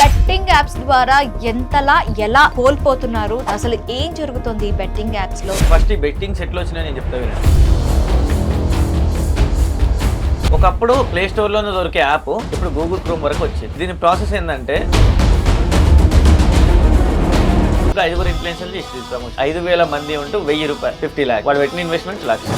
Betting apps ద్వారా ఎంతలా ఎలా కోల్పోతున్నారు, అసలు ఏం జరుగుతుంది ఈ బెట్టింగ్ యాప్స్ లో? ఫస్ట్ ఈ బెట్టింగ్స్ ఎట్లా వచ్చినాయి నేను చెప్తా వినండి. ఒకప్పుడు ప్లే స్టోర్లోనే దొరికే యాప్ ఇప్పుడు గూగుల్ క్రోమ్ వరకు వచ్చింది. దీని ప్రాసెస్ ఏంటంటే ఇప్పుడు 5 ఇన్ఫ్లుయెన్సర్లు చేసి ప్రమోషన్ 5,000 మంది ఉంటూ 1,000 రూపాయలు 50 లాక్ వాడు పెట్టిన ఇన్వెస్ట్మెంట్ లక్ష.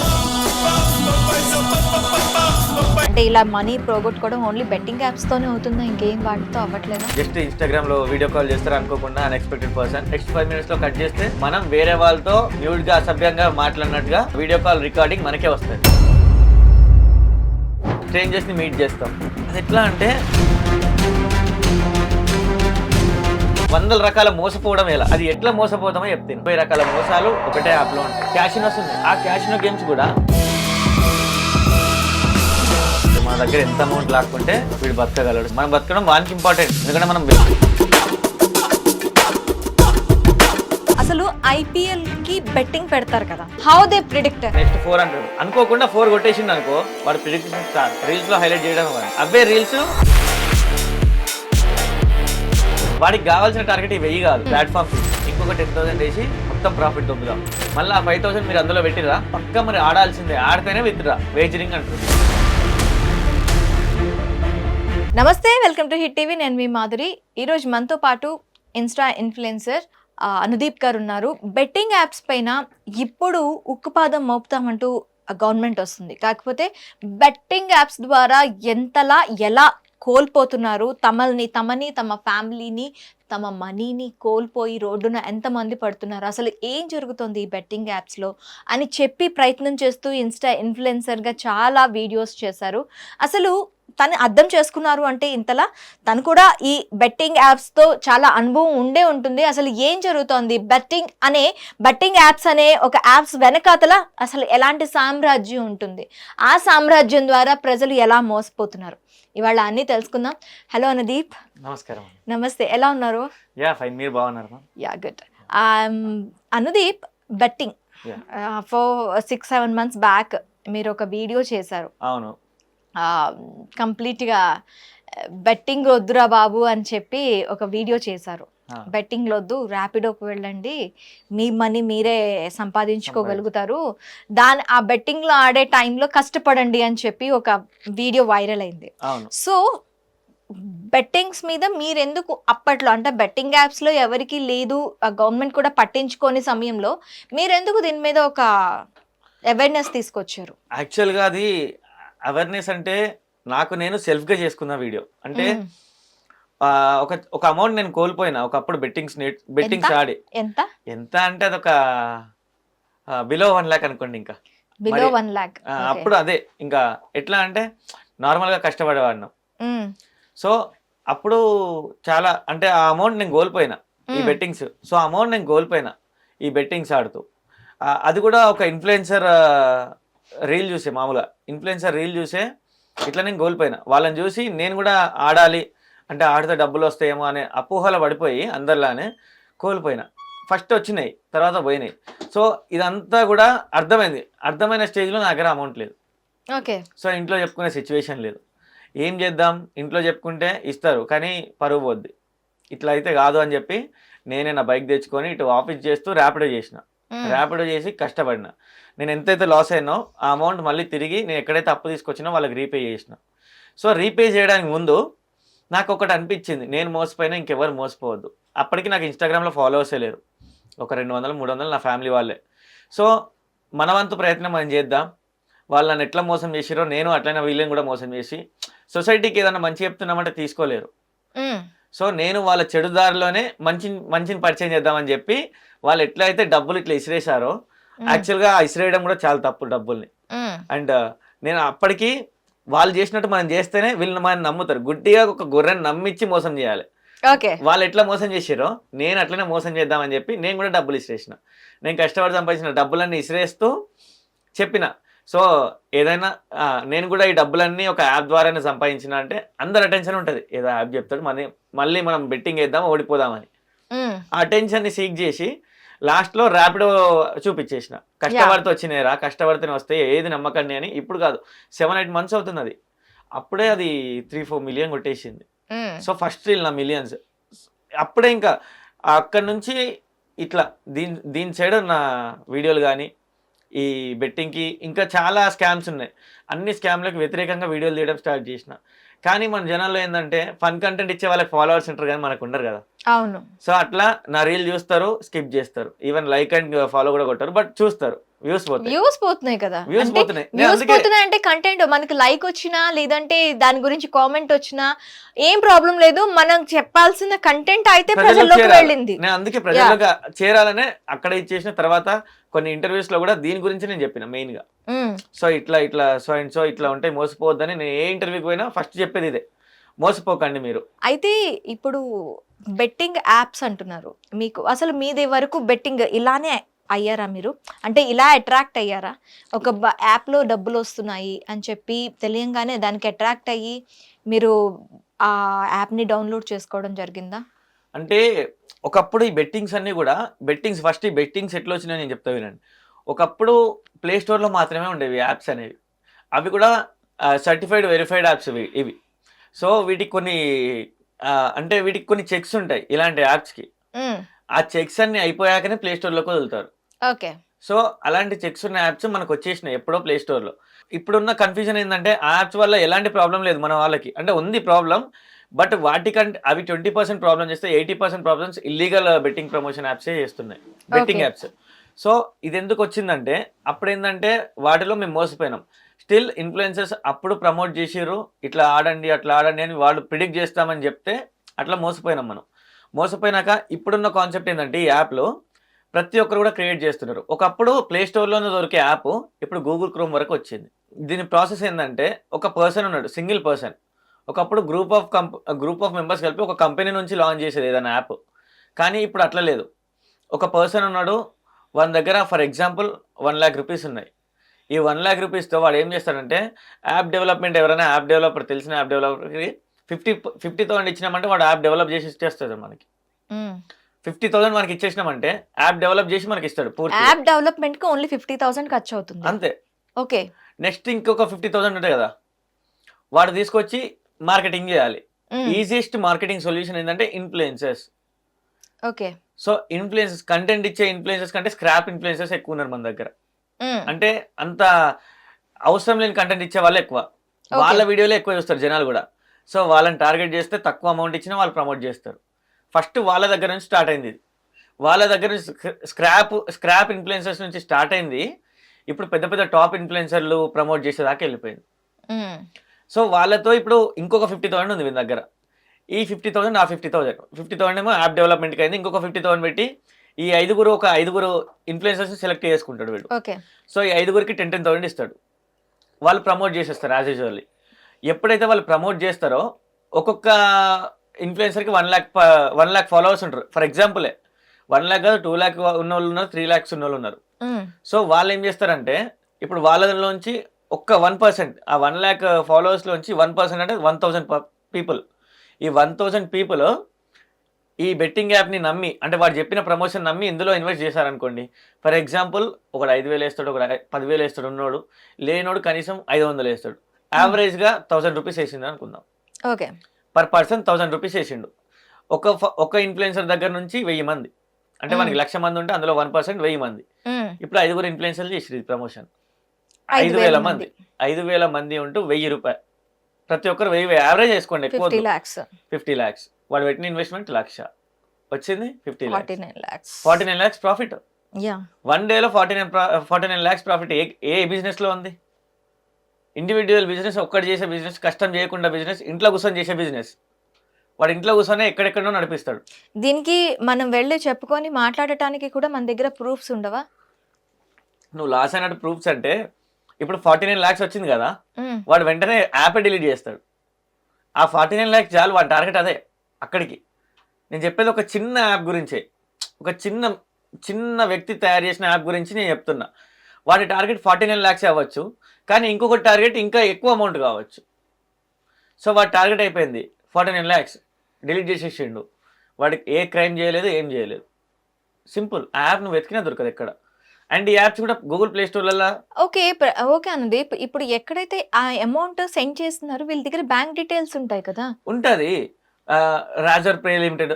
అంటే ఇలా మనీ పోగొట్టుకోవడం ఓన్లీ బెట్టింగ్ యాప్స్ తోనే అవుతుందా, ఇంకేం వాటితో అవ్వట్లేదా? జస్ట్ ఇన్స్టాగ్రామ్ లో వీడియో కాల్ చేస్తారు అనుకోకుండా అన్ఎక్స్పెక్టెడ్ పర్సన్ నెక్స్ట్ 5 minutes లో కట్ చేస్తే మనం వేరే వాళ్ళతో న్యూడ్ గా అసభ్యంగా మాట్లాడినట్టుగా వీడియో కాల్ రికార్డింగ్ మనకే వస్తుంది. స్ట్రేంజర్స్ ని మీట్ చేస్తాం. అది ఎట్లా అంటే 100 రకాల మోసపోవడం ఎలా, అది ఎట్లా మోసపోతామో చెప్తాను. 20 రకాల మోసాలు ఒకటే యాప్ లో ఉంటాయి. క్యాసినోస్ ఉన్నాయి. ఆ క్యాసినో గేమ్స్ కూడా మన దగ్గర ఎంత అమౌంట్ లాక్కుంటే వీడు బతకగలడు. మనం బతకడం వానికి ఇంపార్టెంట్, ఎందుకంటే మనం అసలు ఐపీఎల్ కి బెట్టింగ్ పెడతారు కదా, హౌ దే ప్రిడిక్ట్ నెక్స్ట్ 400 అనుకోకుండా 4 కొట్టేసింది అనుకో, వాడు ప్రిడిక్షన్ స్టార్ట్ రీల్స్ లో హైలైట్ చేయడం. అవే రీల్స్ వాడికి కావాల్సిన టార్గెట్ 1000 కాదు, ప్లాట్ఫామ్ ఇంకొక 10,000 వేసి మొత్తం ప్రాఫిట్ దొబ్బుదాం. మళ్ళీ ఆ 5,000 మీరు అందులో పెట్టిరా పక్క మరి ఆడాల్సిందే, ఆడితేనే విత్డ్రా వేజరింగ్ అంటారు. నమస్తే, వెల్కమ్ టు హిట్ టీవీ. నేను మీ మాధురి. ఈరోజు మనతో పాటు ఇన్స్టా ఇన్ఫ్లుయెన్సర్ అనుదీప్ గారు ఉన్నారు. బెట్టింగ్ యాప్స్ పైన ఇప్పుడు ఉక్కుపాదం మోపుతామంటూ గవర్నమెంట్ వస్తుంది. కాకపోతే బెట్టింగ్ యాప్స్ ద్వారా ఎంతలా ఎలా కోల్పోతున్నారు, తమని తమ ఫ్యామిలీని తమ మనీని కోల్పోయి రోడ్డున ఎంతమంది పడుతున్నారు, అసలు ఏం జరుగుతుంది ఈ బెట్టింగ్ యాప్స్లో అని చెప్పి ప్రయత్నం చేస్తూ ఇన్స్టా ఇన్ఫ్లుయెన్సర్గా చాలా వీడియోస్ చేశారు. అసలు తను అర్థం చేసుకున్నారు అంటే ఇంతలా తను కూడా ఈ బెట్టింగ్ యాప్స్తో చాలా అనుభవం ఉండే ఉంటుంది. అసలు ఏం జరుగుతోంది, బెట్టింగ్ యాప్స్ అనే ఒక యాప్స్ వెనకాతల అసలు ఎలాంటి సామ్రాజ్యం ఉంటుంది, ఆ సామ్రాజ్యం ద్వారా ప్రజలు ఎలా మోసపోతున్నారు, ఇవాళ అన్నీ తెలుసుకుందాం. హలో అనుదీప్. నమస్కారం. నమస్తే, ఎలా ఉన్నారు? యా ఫైన్, మీరు బాగున్నారు? Yeah good. Anudeep, betting for 6-7 months back మీరు ఒక వీడియో చేశారు. అవును. కంప్లీట్గా బెట్టింగ్ వద్దురా బాబు అని చెప్పి ఒక వీడియో చేశారు. బెట్టింగ్ వద్దు, ర్యాపిడోకి వెళ్ళండి, మీ మనీ మీరే సంపాదించుకోగలుగుతారు, ఆ బెట్టింగ్లో ఆడే టైంలో కష్టపడండి అని చెప్పి ఒక వీడియో వైరల్ అయింది. సో బెట్టింగ్స్ మీద మీరెందుకు అప్పట్లో, అంటే బెట్టింగ్ యాప్స్లో ఎవరికి లేదు, గవర్నమెంట్ కూడా పట్టించుకోని సమయంలో మీరెందుకు దీని మీద ఒక అవేర్నెస్ తీసుకొచ్చారు? యాక్చువల్గా అది అవేర్నెస్ అంటే నాకు నేను సెల్ఫ్గా చేసుకున్న వీడియో. అంటే ఒక అమౌంట్ నేను కోల్పోయినా ఒకప్పుడు బెట్టింగ్స్ ఆడి. ఎంత అంటే అదొక బిలో 1 lakh అనుకోండి. ఇంకా బిలో 1 lakh అప్పుడు అదే ఇంకా ఎట్లా అంటే నార్మల్గా కష్టపడేవాడినాం. సో అప్పుడు చాలా అంటే ఆ అమౌంట్ నేను కోల్పోయినా ఈ బెట్టింగ్స్. సో అమౌంట్ నేను కోల్పోయినా ఈ బెట్టింగ్స్ ఆడుతూ. అది కూడా ఒక ఇన్ఫ్లుయెన్సర్ రీల్ చూసే, మామూలుగా ఇన్ఫ్లుయెన్సర్ రీల్ చూసే ఇట్లా నేను కోల్పోయినా. వాళ్ళని చూసి నేను కూడా ఆడాలి అంటే ఆడితే డబ్బులు వస్తాయేమో అనే అపోహలు పడిపోయి అందరిలానే కోల్పోయినా. ఫస్ట్ వచ్చినాయి, తర్వాత పోయినాయి. సో ఇదంతా కూడా అర్థమైన స్టేజ్లో నా దగ్గర అమౌంట్ లేదు. ఓకే. సో ఇంట్లో చెప్పుకునే సిచ్యువేషన్ లేదు. ఏం చేద్దాం, ఇంట్లో చెప్పుకుంటే ఇస్తారు కానీ పరువు పోద్ది, ఇట్లా అయితే కాదు అని చెప్పి నేనే నా బైక్ తెచ్చుకొని ఇటు ఆఫీస్ చేస్తూ ర్యాపిడో చేసి కష్టపడినా. నేను ఎంతైతే లాస్ అయినో ఆ అమౌంట్ మళ్ళీ తిరిగి నేను ఎక్కడైతే అప్పు తీసుకొచ్చినా వాళ్ళకి రీపే చేసిన. సో రీపే చేయడానికి ముందు నాకు ఒకటి అనిపించింది, నేను మోసపోయినా ఇంకెవరు మోసపోవద్దు. అప్పటికి నాకు ఇన్స్టాగ్రామ్లో ఫాలోవర్సే లేరు, ఒక 200-300 నా ఫ్యామిలీ వాళ్ళే. సో మన వంతు ప్రయత్నం మనం చేద్దాం. వాళ్ళు నన్ను ఎట్లా మోసం చేసిరో నేను అట్లనే వీళ్ళని కూడా మోసం చేసి సొసైటీకి ఏదైనా మంచి చెప్తున్నామంటే తీసుకోలేరు. సో నేను వాళ్ళ చెడు దారిలోనే మంచిని పరిచయం చేద్దామని చెప్పి వాళ్ళు ఎట్లయితే డబ్బులు ఇట్లా ఇసిరేశారో, యాక్చువల్గా ఇసిరేయడం కూడా చాలా తప్పు డబ్బుల్ని. అండ్ నేను అప్పటికి వాళ్ళు చేసినట్టు మనం చేస్తేనే వీళ్ళని మనం నమ్ముతారు. గుడ్డిగా ఒక గొర్రెని నమ్మించి మోసం చేయాలి. వాళ్ళు ఎట్లా మోసం చేసారో నేను అట్లనే మోసం చేద్దామని చెప్పి నేను కూడా డబ్బులు ఇసిరేసిన. నేను కష్టపడి సంపాదించిన డబ్బులన్నీ ఇసిరేస్తూ చెప్పిన. సో ఏదైనా నేను కూడా ఈ డబ్బులన్నీ ఒక యాప్ ద్వారానే సంపాదించిన అంటే అందరు అటెన్షన్ ఉంటుంది, ఏదో యాప్ చెప్తాడు మళ్ళీ మనం బెట్టింగ్ వేద్దాం ఓడిపోదామని. ఆ అటెన్షన్ని సీక్ చేసి లాస్ట్లో ర్యాపిడో చూపించేసిన. కష్టపడితే వచ్చినాయిరా, కష్టపడితేనే వస్తాయి, ఏది నమ్మకండి అని. ఇప్పుడు కాదు, 7-8 months అవుతుంది. అది అప్పుడే అది 3-4 million కొట్టేసింది. సో ఫస్ట్ రీల్ నా మిలియన్స్. అప్పుడే ఇంకా అక్కడ నుంచి ఇట్లా దీని సైడ్ ఉన్న వీడియోలు కానీ ఈ బెట్టింగ్కి ఇంకా చాలా స్కామ్స్ ఉన్నాయి. అన్ని స్కామ్లకు వ్యతిరేకంగా వీడియోలు తీయడం స్టార్ట్ చేసిన. కానీ మన జనాల్లో ఏంటంటే ఫన్ కంటెంట్ ఇచ్చే వాళ్ళకి ఫాలోవర్స్ ఉంటారు కానీ మనకు ఉండరు కదా. అవును. సో అట్లా నా రీల్ చూస్తారు, స్కిప్ చేస్తారు, ఈవెన్ లైక్ అండ్ ఫాలో కూడా కొట్టారు, బట్ చూస్తారు. వ్యూస్ పోతున్నాయి కదా. వ్యూస్ పోతున్నాయి. వ్యూస్ పోతున్నాయి అంటే కంటెంట్ మనకి లైక్ వచ్చినా లేదంటే దాని గురించి కామెంట్ వచ్చినా ఏం ప్రాబ్లం లేదు, మనం చెప్పాల్సిన కంటెంట్ అయితే ప్రజల్లోకి వెళ్ళింది. నేను అందుకే ప్రజల్లోకి చేరాలనే అక్కడ ఇచ్చేసిన తర్వాత కొన్ని ఇంటర్వ్యూస్ లో కూడా దీని గురించి నేను చెప్పిన మెయిన్ గా. సో ఇట్లా సో అండ్ సో ఇట్లా ఉంటే మోసపోవద్దని నేను ఏ ఇంటర్వ్యూకి పోయినా ఫస్ట్ చెప్పేది ఇదే, మోసపోకండి మీరు. అయితే ఇప్పుడు బెట్టింగ్ యాప్స్ అంటున్నారు, మీకు అసలు మీది వరకు బెట్టింగ్ ఇలానే అయ్యారా మీరు? అంటే ఇలా అట్రాక్ట్ అయ్యారా? ఒక యాప్లో డబ్బులు వస్తున్నాయి అని చెప్పి తెలియంగానే దానికి అట్రాక్ట్ అయ్యి మీరు ఆ యాప్ని డౌన్లోడ్ చేసుకోవడం జరిగిందా? అంటే ఒకప్పుడు ఈ బెట్టింగ్స్ అన్నీ కూడా ఫస్ట్ ఈ బెట్టింగ్స్ ఎట్లా వచ్చినాయని నేను చెప్తా వినండి. ఒకప్పుడు ప్లే స్టోర్లో మాత్రమే ఉండేవి యాప్స్ అనేవి, అవి కూడా సర్టిఫైడ్ వెరిఫైడ్ యాప్స్ ఇవి. సో వీటికి కొన్ని చెక్స్ ఉంటాయి ఇలాంటి యాప్స్కి. ఆ చెక్స్ అన్ని అయిపోయాకనే ప్లే స్టోర్లోకి వదులుతారు. ఓకే. సో అలాంటి చెక్స్ ఉన్న యాప్స్ మనకు వచ్చేసినాయి ఎప్పుడో ప్లే స్టోర్లో. ఇప్పుడున్న కన్ఫ్యూజన్ ఏంటంటే ఆ యాప్స్ వల్ల ఎలాంటి ప్రాబ్లం లేదు మన వాళ్ళకి, అంటే ఉంది ప్రాబ్లం, బట్ వాటికంటే అవి 20% ప్రాబ్లం చేస్తే 80% ప్రాబ్లమ్స్ ఇల్లీగల్ బెట్టింగ్ ప్రమోషన్ యాప్సే చేస్తున్నాయి, బెట్టింగ్ యాప్స్. సో ఇది ఎందుకు వచ్చిందంటే అప్పుడు ఏంటంటే వాటిలో మేము మోసపోయినాం. స్టిల్ ఇన్ఫ్లుయెన్సర్స్ అప్పుడు ప్రమోట్ చేసిర్రు, ఇట్లా ఆడండి అట్లా ఆడండి అని వాళ్ళు ప్రిడిక్ట్ చేస్తామని చెప్తే అట్లా మోసపోయినాం మనం. మోసపోయినాక ఇప్పుడున్న కాన్సెప్ట్ ఏంటంటే ఈ యాప్లో ప్రతి ఒక్కరు కూడా క్రియేట్ చేస్తున్నారు. ఒకప్పుడు ప్లే స్టోర్లోనే దొరికే యాప్ ఇప్పుడు గూగుల్ క్రోమ్ వరకు వచ్చింది. దీని ప్రాసెస్ ఏంటంటే ఒక పర్సన్ ఉన్నాడు, సింగిల్ పర్సన్. ఒకప్పుడు గ్రూప్ ఆఫ్ మెంబర్స్ కలిపి ఒక కంపెనీ నుంచి లాంచ్ చేసేది ఏదైనా యాప్. కానీ ఇప్పుడు అట్లా లేదు. ఒక పర్సన్ ఉన్నాడు, వాని దగ్గర ఫర్ ఎగ్జాంపుల్ 1 lakh రూపీస్ ఉన్నాయి. ఈ 1 lakh రూపీస్తో వాడు ఏం చేస్తాడంటే యాప్ డెవలప్మెంట్, ఎవరైనా యాప్ డెవలపర్ తెలిసిన యాప్ డెవలపర్కి 50,000 ఇచ్చినామంటే వాడు యాప్ డెవలప్ చేసి ఇచ్చేస్తాడు మనకి. 50,000 మనకి ఇచ్చేసినామంటే యాప్ డెవలప్ చేసి మనకి ఇస్తాడు. పూర్తి యాప్ డెవలప్మెంట్ కి ఓన్లీ 50,000 ఖర్చు అవుతుంది అంతే. ఓకే. నెక్స్ట్ ఇంకొక 50,000 ఉంటాయి కదా, వాడు తీసుకొచ్చి మార్కెటింగ్ చేయాలి. ఈజియెస్ట్ మార్కెటింగ్ సొల్యూషన్ ఏంటంటే influencers. Okay. So influencers, content ఇచ్చే ఇన్ఫ్లుయెన్సర్స్ కంటే స్క్రాప్ ఇన్ఫ్లుయెన్సర్స్ ఎక్కువ ఉన్నారు మన దగ్గర. అంటే అంత అవసరం లేని కంటెంట్ ఇచ్చే వాళ్ళే ఎక్కువ, వాళ్ళ వీడియోలే ఎక్కువ చూస్తారు జనాలు కూడా. సో వాళ్ళని టార్గెట్ చేస్తే తక్కువ అమౌంట్ ఇచ్చినా వాళ్ళు ప్రమోట్ చేస్తారు. ఫస్ట్ వాళ్ళ దగ్గర నుంచి స్టార్ట్ అయింది ఇది. వాళ్ళ దగ్గర నుంచి స్క్రాప్ ఇన్ఫ్లుయెన్సర్స్ నుంచి స్టార్ట్ అయింది. ఇప్పుడు పెద్ద పెద్ద టాప్ ఇన్ఫ్లుయెన్సర్లు ప్రమోట్ చేసేదాకా వెళ్ళిపోయింది. సో వాళ్ళతో ఇప్పుడు ఇంకొక 50,000 ఉంది వీళ్ళ దగ్గర. ఈ 50,000 ఆ 50,000 ఏమో యాప్ డెవలప్మెంట్కి అయింది. ఇంకొక 50,000 పెట్టి ఈ ఐదుగురు ఇన్ఫ్లుయెన్సర్స్ సెలెక్ట్ చేసుకుంటాడు వీడు. సో ఈ 5గురికి 10,000 ఇస్తాడు. వాళ్ళు ప్రమోట్ చేసేస్తారు యాజ్ యూజువల్లీ. ఎప్పుడైతే వాళ్ళు ప్రమోట్ చేస్తారో ఒక్కొక్క ఇన్ఫ్లుయెన్సర్కి 1 lakh ఫాలోవర్స్ ఉంటారు. ఫర్ ఎగ్జాంపులే 1 lakh కాదు, 2 lakh ఉన్న వాళ్ళు ఉన్నారు, 3 lakhs ఉన్న వాళ్ళు ఉన్నారు. సో వాళ్ళు ఏం చేస్తారంటే ఇప్పుడు వాళ్ళలోంచి ఒక్క 1%, ఆ 1 lakh ఫాలోవర్స్లోంచి 1% అంటే 1,000 పీపుల్. ఈ 1,000 పీపుల్ ఈ బెట్టింగ్ యాప్ని నమ్మి, అంటే వాడు చెప్పిన ప్రమోషన్ నమ్మి ఇందులో ఇన్వెస్ట్ చేశారనుకోండి. ఫర్ ఎగ్జాంపుల్ ఒకడు 5,000 వేస్తాడు, ఒకడు 10,000 వేస్తాడు, ఉన్నోడు లేనోడు కనీసం 500 వేస్తాడు. యావరేజ్గా 1,000 రూపీస్ వేసింది అనుకుందాం. ఓకే. పర్ పర్సన్ 1,000 రూపీస్ వేసిండు. ఒక ఇన్ఫ్లుయెన్సర్ దగ్గర నుంచి 1000 మంది, అంటే మనకి 1,00,000 మంది ఉంటే అందులో 1% 1000 మంది. ఇప్పుడు 5గురు ఇన్ఫ్లుయెన్సర్లు చేసిరు ప్రమోషన్. 5,000 మంది, 5,000 మంది ఉంటూ 1,000 రూపాయలు. ప్రతి ఒక్కరు 1,000 యావరేజ్ వేసుకోండి, ఎక్కువ 50 lakhs. వాడు పెట్టిన ఇన్వెస్ట్మెంట్ 1,00,000 వచ్చింది, 50 lakhs, 49 lakhs ప్రాఫిట్. 1 డేలో 49 lakhs ప్రాఫిట్ ఏ బిజినెస్ లో ఉంది? ఇండివిజువల్ బిజినెస్, ఒక్కటి చేసే బిజినెస్, కష్టం చేయకుండా బిజినెస్, ఇంట్లో కూర్చొని చేసే బిజినెస్. వాడు ఇంట్లో కూర్చొని ఎక్కడెక్కడో నడిపిస్తాడు. దీనికి మనం వెళ్ళి చెప్పుకొని మాట్లాడటానికి కూడా మన దగ్గర ప్రూఫ్స్ ఉండవా? నువ్వు లాస్ అయినట్టు ప్రూఫ్స్ అంటే ఇప్పుడు 49 lakhs వచ్చింది కదా, వాడు వెంటనే యాప్ డిలీట్ చేస్తాడు. ఆ 49 lakhs చాలు, వాడి టార్గెట్ అదే. అక్కడికి నేను చెప్పేది ఒక చిన్న యాప్ గురించే, ఒక చిన్న వ్యక్తి తయారు చేసిన యాప్ గురించి నేను చెప్తున్నా. వాడి టార్గెట్ 49 lakhs అవ్వచ్చు, కానీ ఇంకొక టార్గెట్ ఇంకా ఎక్కువ అమౌంట్ కావచ్చు. సో వాడి టార్గెట్ అయిపోయింది 49 lakhs, డిలీట్ చేసేసిండు. వాడికి ఏ క్రైమ్ చేయలేదు, ఏం చేయలేదు. సింపుల్. ఆ యాప్ నువ్వు వెతికినా దొరకదు ఎక్కడ. అండ్ ఈ యాప్స్ కూడా గూగుల్ ప్లే స్టోర్లలో. ఓకే అనుదీప్, ఇప్పుడు ఎక్కడైతే ఆ అమౌంట్ సెండ్ చేస్తున్నారు వీళ్ళ దగ్గర బ్యాంక్ డీటెయిల్స్ ఉంటాయి కదా? ఉంటుంది. Roger pay limited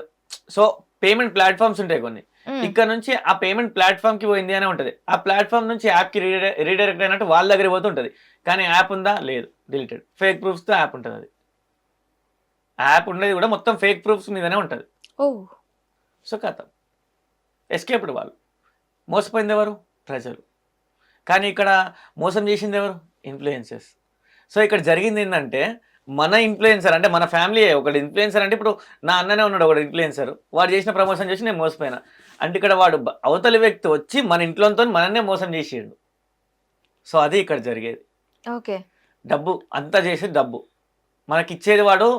so payment platforms ఉంటాయి కొన్ని, మ్మ్. ఇక్కడ నుంచి ఆ పేమెంట్ ప్లాట్ఫామ్ కి పోయింది అనే ఉంటది, ఆ ప్లాట్ఫామ్ నుంచి యాప్ కి రీడైరెక్ట్ అయినట్టు వాళ్ళ దగ్గర పోతుంటది. కానీ యాప్ ఉందా, లేదు, డిలీటెడ్. ఫేక్ ప్రూఫ్స్ తో యాప్ ఉంటుంది. అది యాప్ ఉండేది కూడా మొత్తం ఫేక్ ప్రూఫ్స్ మీదనే ఉంటది. ఓ సో కథ ఎస్కేప్డ్. వాళ్ళు మోసపోయింది ఎవరు, ప్రజలు. కానీ ఇక్కడ మోసం చేసింది ఎవరు, ఇన్ఫ్లుయెన్సర్స్. సో ఇక్కడ జరిగింది ఏంటంటే మన ఇన్ఫ్లుయెన్సర్ అంటే మన ఫ్యామిలీ ఒకటి ఇన్ఫ్లుయెన్సర్. అంటే ఇప్పుడు నా అన్ననే ఉన్నాడు ఒకటి ఇన్ఫ్లుయెన్సర్, వాడు చేసిన ప్రమోషన్ చేసి నేను మోసపోయినా అంటే ఇక్కడ వాడు అవతలి వ్యక్తి వచ్చి మన ఇంట్లోతో మనన్నే మోసం చేసేయండు. సో అది ఇక్కడ జరిగేది. ఓకే. డబ్బు అంతా చేసేది డబ్బు మనకిచ్చేది వాడు.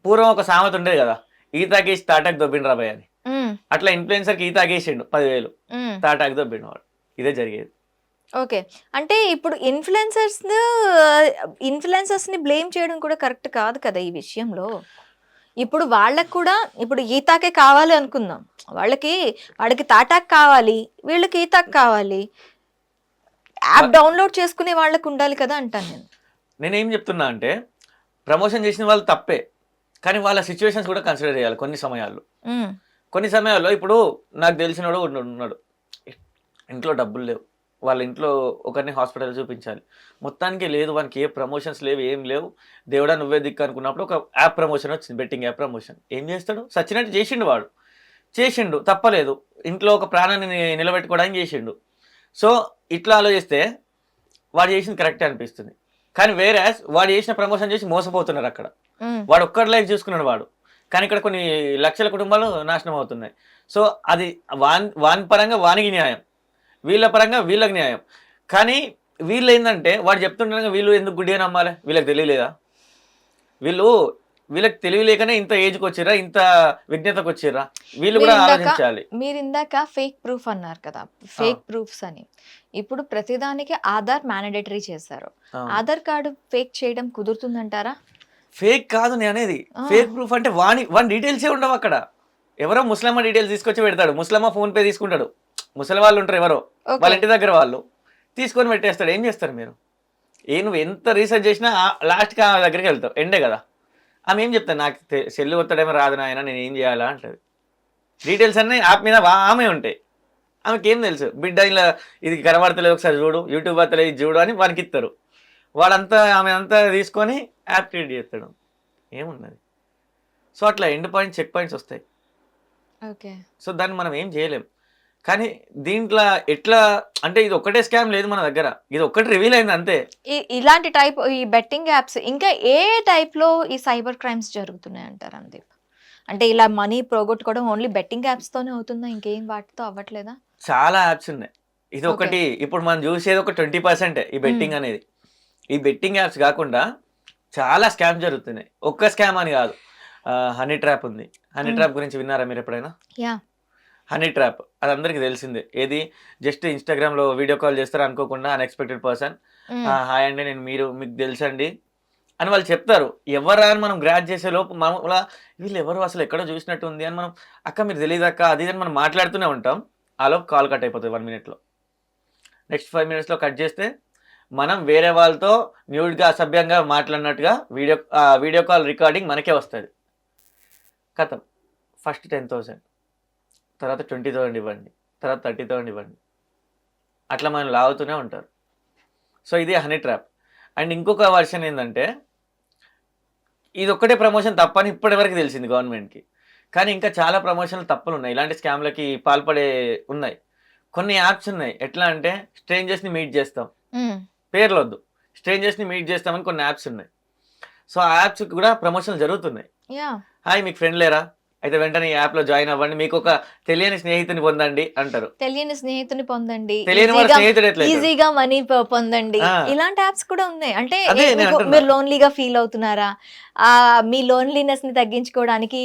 పూర్వం ఒక సామెత ఉండేది కదా, ఈతాకేసి తాటాకు దొబ్బిండు రాబాయ్ అని. మ్మ్. అట్లా ఇన్ఫ్లుయెన్సర్కి ఈతాకేసిండు 10,000, మ్మ్. తాటాకు దొబ్బిండు వాడు. ఇదే జరిగేది. ఓకే. అంటే ఇప్పుడు ఇన్ఫ్లుయెన్సర్స్ని బ్లేమ్ చేయడం కూడా కరెక్ట్ కాదు కదా ఈ విషయంలో. ఇప్పుడు వాళ్ళకు కూడా ఇప్పుడు ఈతాకే కావాలి అనుకుందాం, వాడికి తాటాక్ కావాలి, వీళ్ళకి ఈతాక్ కావాలి, యాప్ డౌన్లోడ్ చేసుకునే వాళ్ళకు ఉండాలి కదా అంటాను నేను. నేనేం చెప్తున్నా అంటే ప్రమోషన్ చేసిన వాళ్ళు తప్పే, కానీ వాళ్ళ సిచ్యువేషన్స్ కూడా కన్సిడర్ చేయాలి కొన్ని సమయాల్లో. మ్మ్. కొన్ని సమయాల్లో ఇప్పుడు నాకు తెలిసినోడు ఉన్నాడు, ఇంట్లో డబ్బులు లేవు, వాళ్ళ ఇంట్లో ఒకరిని హాస్పిటల్ చూపించాలి, మొత్తానికి లేదు, వానికి ఏ ప్రమోషన్స్ లేవు, ఏం లేవు, దేవుడా నువ్వే దిక్కు అనుకున్నప్పుడు ఒక యాప్ ప్రమోషన్ వచ్చింది, బెట్టింగ్ యాప్ ప్రమోషన్. ఏం చేస్తాడు, సచ్చినట్టు చేసిండు, వాడు చేసిండు, తప్పలేదు, ఇంట్లో ఒక ప్రాణాన్ని నిలబెట్టుకోవడానికి చేసిండు. సో ఇట్లా ఆలోచిస్తే వాడు చేసింది కరెక్టే అనిపిస్తుంది. కానీ వేరే వాడు చేసిన ప్రమోషన్ చేసి మోసపోతున్నారు అక్కడ. మ్మ్. వాడు ఒక్కడి లైఫ్ చూసుకున్నాడు వాడు, కానీ ఇక్కడ కొన్ని లక్షల కుటుంబాలు నాశనం అవుతున్నాయి. సో అది వాని పరంగా వానికి న్యాయం, వీళ్ళ పరంగా వీళ్ళకి న్యాయం. కానీ వీళ్ళు ఏంటంటే వాడు చెప్తుండగా వీళ్ళు ఎందుకు గుడ్డిగా నమ్మాలి, వీళ్ళకి తెలియలేదా? వీళ్ళకి తెలియలేకనే ఇంత ఏజ్కి వచ్చిర్రా, ఇంత విజ్ఞతకు వచ్చిర్రా, వీళ్ళు కూడా ఆలోచించాలి. మీరు ఇందాక ఫేక్ ప్రూఫ్ అన్నారు కదా, ఫేక్ ప్రూఫ్స్ అని. ఇప్పుడు ప్రతిదానికి ఆధార్ మ్యాండేటరీ చేశారు, ఆధార్ కార్డు ఫేక్ చేయడం కుదురుతుందంటారా? ఫేక్ కాదు నేను అనేది, ఫేక్ ప్రూఫ్ అంటే వాని డీటెయిల్సే ఉండవు అక్కడ. ఎవరో ముస్లమ్మ డీటెయిల్స్ తీసుకొచ్చి పెడతాడు, ముస్లమ్మ ఫోన్ పే తీసుకుంటాడు, ముసలి వాళ్ళు ఉంటారు ఎవరో వాళ్ళ ఇంటి దగ్గర, వాళ్ళు తీసుకొని పెట్టేస్తాడు. ఏం చేస్తారు మీరు? నువ్వు ఎంత రీసెర్చ్ చేసినా లాస్ట్కి ఆ దగ్గరికి వెళ్తావు, ఎండే కదా. ఆమె ఏం చెప్తాను, నాకు సెల్లు కొత్తడేమో రాదు నాయన, నేను ఏం చేయాలా అంటది. డీటెయిల్స్ అన్నీ యాప్ మీద ఆమె ఉంటాయి, ఆమెకి ఏం తెలుసు, బిడ్డ ఇలా ఇది కనబడతలేదు ఒకసారి చూడు, యూట్యూబ్ వస్తలేదు ఇది చూడు అని వానికి ఇస్తారు. వాడంతా ఆమె అంతా తీసుకొని యాప్ క్రియేట్ చేస్తాడు, ఏమున్నది. సో అట్లా ఎండ్ పాయింట్స్, చెక్ పాయింట్స్ వస్తాయి. ఓకే. సో దాన్ని మనం ఏం చేయలేం. కానీ దీంట్లో ఎట్లా అంటే ఇది ఒక్కటే స్కామ్ లేదు మన దగ్గర, ఇది ఒక్కటి రివీల్ అయింది అంతే. ఇలాంటి టైప్ ఈ బెట్టింగ్ యాప్స్ ఇంకా ఏ టైప్ లో ఈ సైబర్ క్రైమ్స్ జరుగుతున్నాయి అంటారు అనుదీప్? అంటే ఇలా మనీ పోగొట్టుకోవడం ఓన్లీ బెట్టింగ్ యాప్స్ తోనే అవుతుందా, ఇంకేం వాటితో అవ్వట్లేదా? చాలా యాప్స్ ఉన్నాయి, ఇది ఒకటి. ఇప్పుడు మనం చూసేది ఒక 20% ఈ బెట్టింగ్ అనేది. ఈ బెట్టింగ్ యాప్స్ కాకుండా చాలా స్కామ్ జరుగుతున్నాయి. ఒక్క స్కామ్ అని కాదు, హనీ ట్రాప్ ఉంది. హనీ ట్రాప్ గురించి విన్నారా మీరు ఎప్పుడైనా? యా. హనీ ట్రాప్ అది అందరికి తెలిసిందే. ఏది జస్ట్ ఇన్స్టాగ్రామ్లో వీడియో కాల్ చేస్తారు అనుకోకుండా, అన్ఎక్స్పెక్టెడ్ పర్సన్, హాయ్ అండి నేను మీకు తెలుసండి అని వాళ్ళు చెప్తారు. ఎవరా అని మనం గ్రాచ్ చేసే లోపు మామూలుగా వీళ్ళు ఎవరు అసలు ఎక్కడో చూసినట్టు ఉంది అని మనం, అక్క మీరు తెలియదు అక్క అది అని మనం మాట్లాడుతూనే ఉంటాం. ఆ లోపు కాల్ కట్ అయిపోతుంది 1 minute. నెక్స్ట్ 5 minutes కట్ చేస్తే మనం వేరే వాళ్ళతో న్యూడ్గా అసభ్యంగా మాట్లాడినట్టుగా వీడియో కాల్ రికార్డింగ్ మనకే వస్తుంది. కథం. ఫస్ట్ 10,000, తర్వాత 20,000 ఇవ్వండి, తర్వాత 30,000 ఇవ్వండి, అట్లా మనం లాగుతూనే ఉంటారు. సో ఇది హనీ ట్రాప్. అండ్ ఇంకొక వర్షన్ ఏంటంటే ఇది ఒక్కటే ప్రమోషన్ తప్పని ఇప్పటివరకు తెలిసింది గవర్నమెంట్కి. కానీ ఇంకా చాలా ప్రమోషన్లు తప్పులు ఉన్నాయి, ఇలాంటి స్కామ్లకి పాల్పడే ఉన్నాయి. కొన్ని యాప్స్ ఉన్నాయి, ఎట్లా అంటే స్ట్రేంజర్స్ని మీట్ చేస్తాం, పేర్లు వద్దు, స్ట్రేంజర్స్ని మీట్ చేస్తామని కొన్ని యాప్స్ ఉన్నాయి. సో ఆ యాప్స్కి కూడా ప్రమోషన్లు జరుగుతున్నాయి. హాయ్ మీకు ఫ్రెండ్ లేరా, అయితే వెంటనే ఈ యాప్ లో జాయిన్ అవ్వండి, మీకు ఒక తెలియని స్నేహితుని పొందండి అంటారు. తెలియని స్నేహితుని పొందండి, తెలియని వాడు స్నేహితుడు ఎట్లా ఈజీగా మనీ పొందండి, ఇలాంటి యాప్స్ కూడా ఉన్నాయి. అంటే మీరు లోన్లీగా ఫీల్ అవుతున్నారా, మీ లోన్లీనెస్ ని తగ్గించుకోవడానికి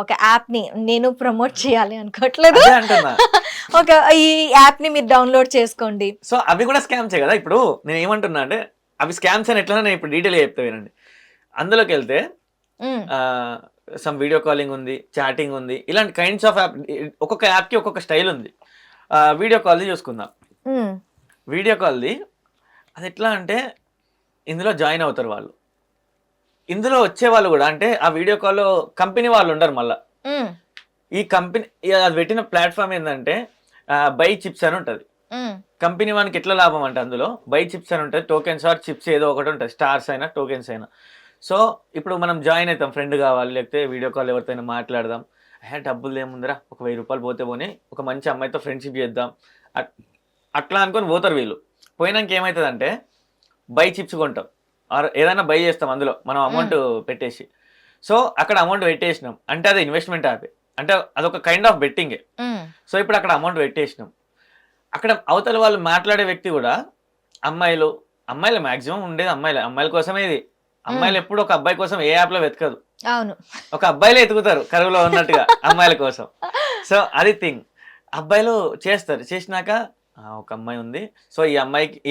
ఒక యాప్ ని నేను ప్రమోట్ చేయాలి అనుకోవట్లేదు, ఒక ఈ యాప్ ని మీరు డౌన్లోడ్ చేసుకోండి. సో అవి కూడా స్కామ్సే కదా. ఇప్పుడు నేను ఏమంటున్నా అంటే అవి స్కామ్స్ అని ఎట్లా నేను ఇప్పుడు డీటెయిల్గా చెప్తా వినండి. అందులోకి వెళ్తే సమ్ వీడియో కాలింగ్ ఉంది, చాటింగ్ ఉంది, ఇలాంటి కైండ్స్ ఆఫ్ యాప్. ఒక్కొక్క యాప్కి ఒక్కొక్క స్టైల్ ఉంది. వీడియో కాల్ది చూసుకుందాం. వీడియో కాల్ది అది ఎట్లా అంటే ఇందులో జాయిన్ అవుతారు వాళ్ళు, ఇందులో వచ్చే వాళ్ళు కూడా అంటే ఆ వీడియో కాల్లో కంపెనీ వాళ్ళు ఉండరు, మళ్ళీ ఈ కంపెనీ అది పెట్టిన ప్లాట్ఫామ్ ఏంటంటే బై చిప్స్ అని ఉంటుంది. కంపెనీ వానికి ఎట్లా లాభం అంటే అందులో బై చిప్స్ అని ఉంటుంది, టోకెన్స్ ఆర్ చిప్స్ ఏదో ఒకటి ఉంటుంది, స్టార్స్ అయినా టోకెన్స్ అయినా. సో ఇప్పుడు మనం జాయిన్ అవుతాం, ఫ్రెండ్ కావాలి లేకపోతే వీడియో కాల్ ఎవరితో మాట్లాడదాం, డబ్బులు ఏముందిరా ఒక 1000 రూపాయలు పోతే పోనీ ఒక మంచి అమ్మాయితో ఫ్రెండ్షిప్ చేద్దాం అట్లా అనుకొని పోతారు వీళ్ళు. పోయినాక ఏమవుతుందంటే బై చిప్స్ కొంటాం ఆర్ ఏదైనా బై చేస్తాం అందులో మనం అమౌంట్ పెట్టేసి. సో అక్కడ అమౌంట్ పెట్టేసినాం అంటే అది ఇన్వెస్ట్మెంట్ యాప్, అంటే అదొక కైండ్ ఆఫ్ బెట్టింగే. సో ఇప్పుడు అక్కడ అమౌంట్ పెట్టేసినాం, అక్కడ అవతల వాళ్ళు మాట్లాడే వ్యక్తి కూడా అమ్మాయిలు మాక్సిమం ఉండేది అమ్మాయిల కోసమే ఇది. అమ్మాయిలు ఎప్పుడు ఒక అబ్బాయి కోసం ఏ యాప్ లో వెతకదు, అవును, ఒక అబ్బాయిలే ఎతుకుతారు కరువులో ఉన్నట్టుగా అమ్మాయిల కోసం. సో అది థింగ్, అబ్బాయిలు చేస్తారు. చేసినాక ఒక అమ్మాయి ఉంది, సో ఈ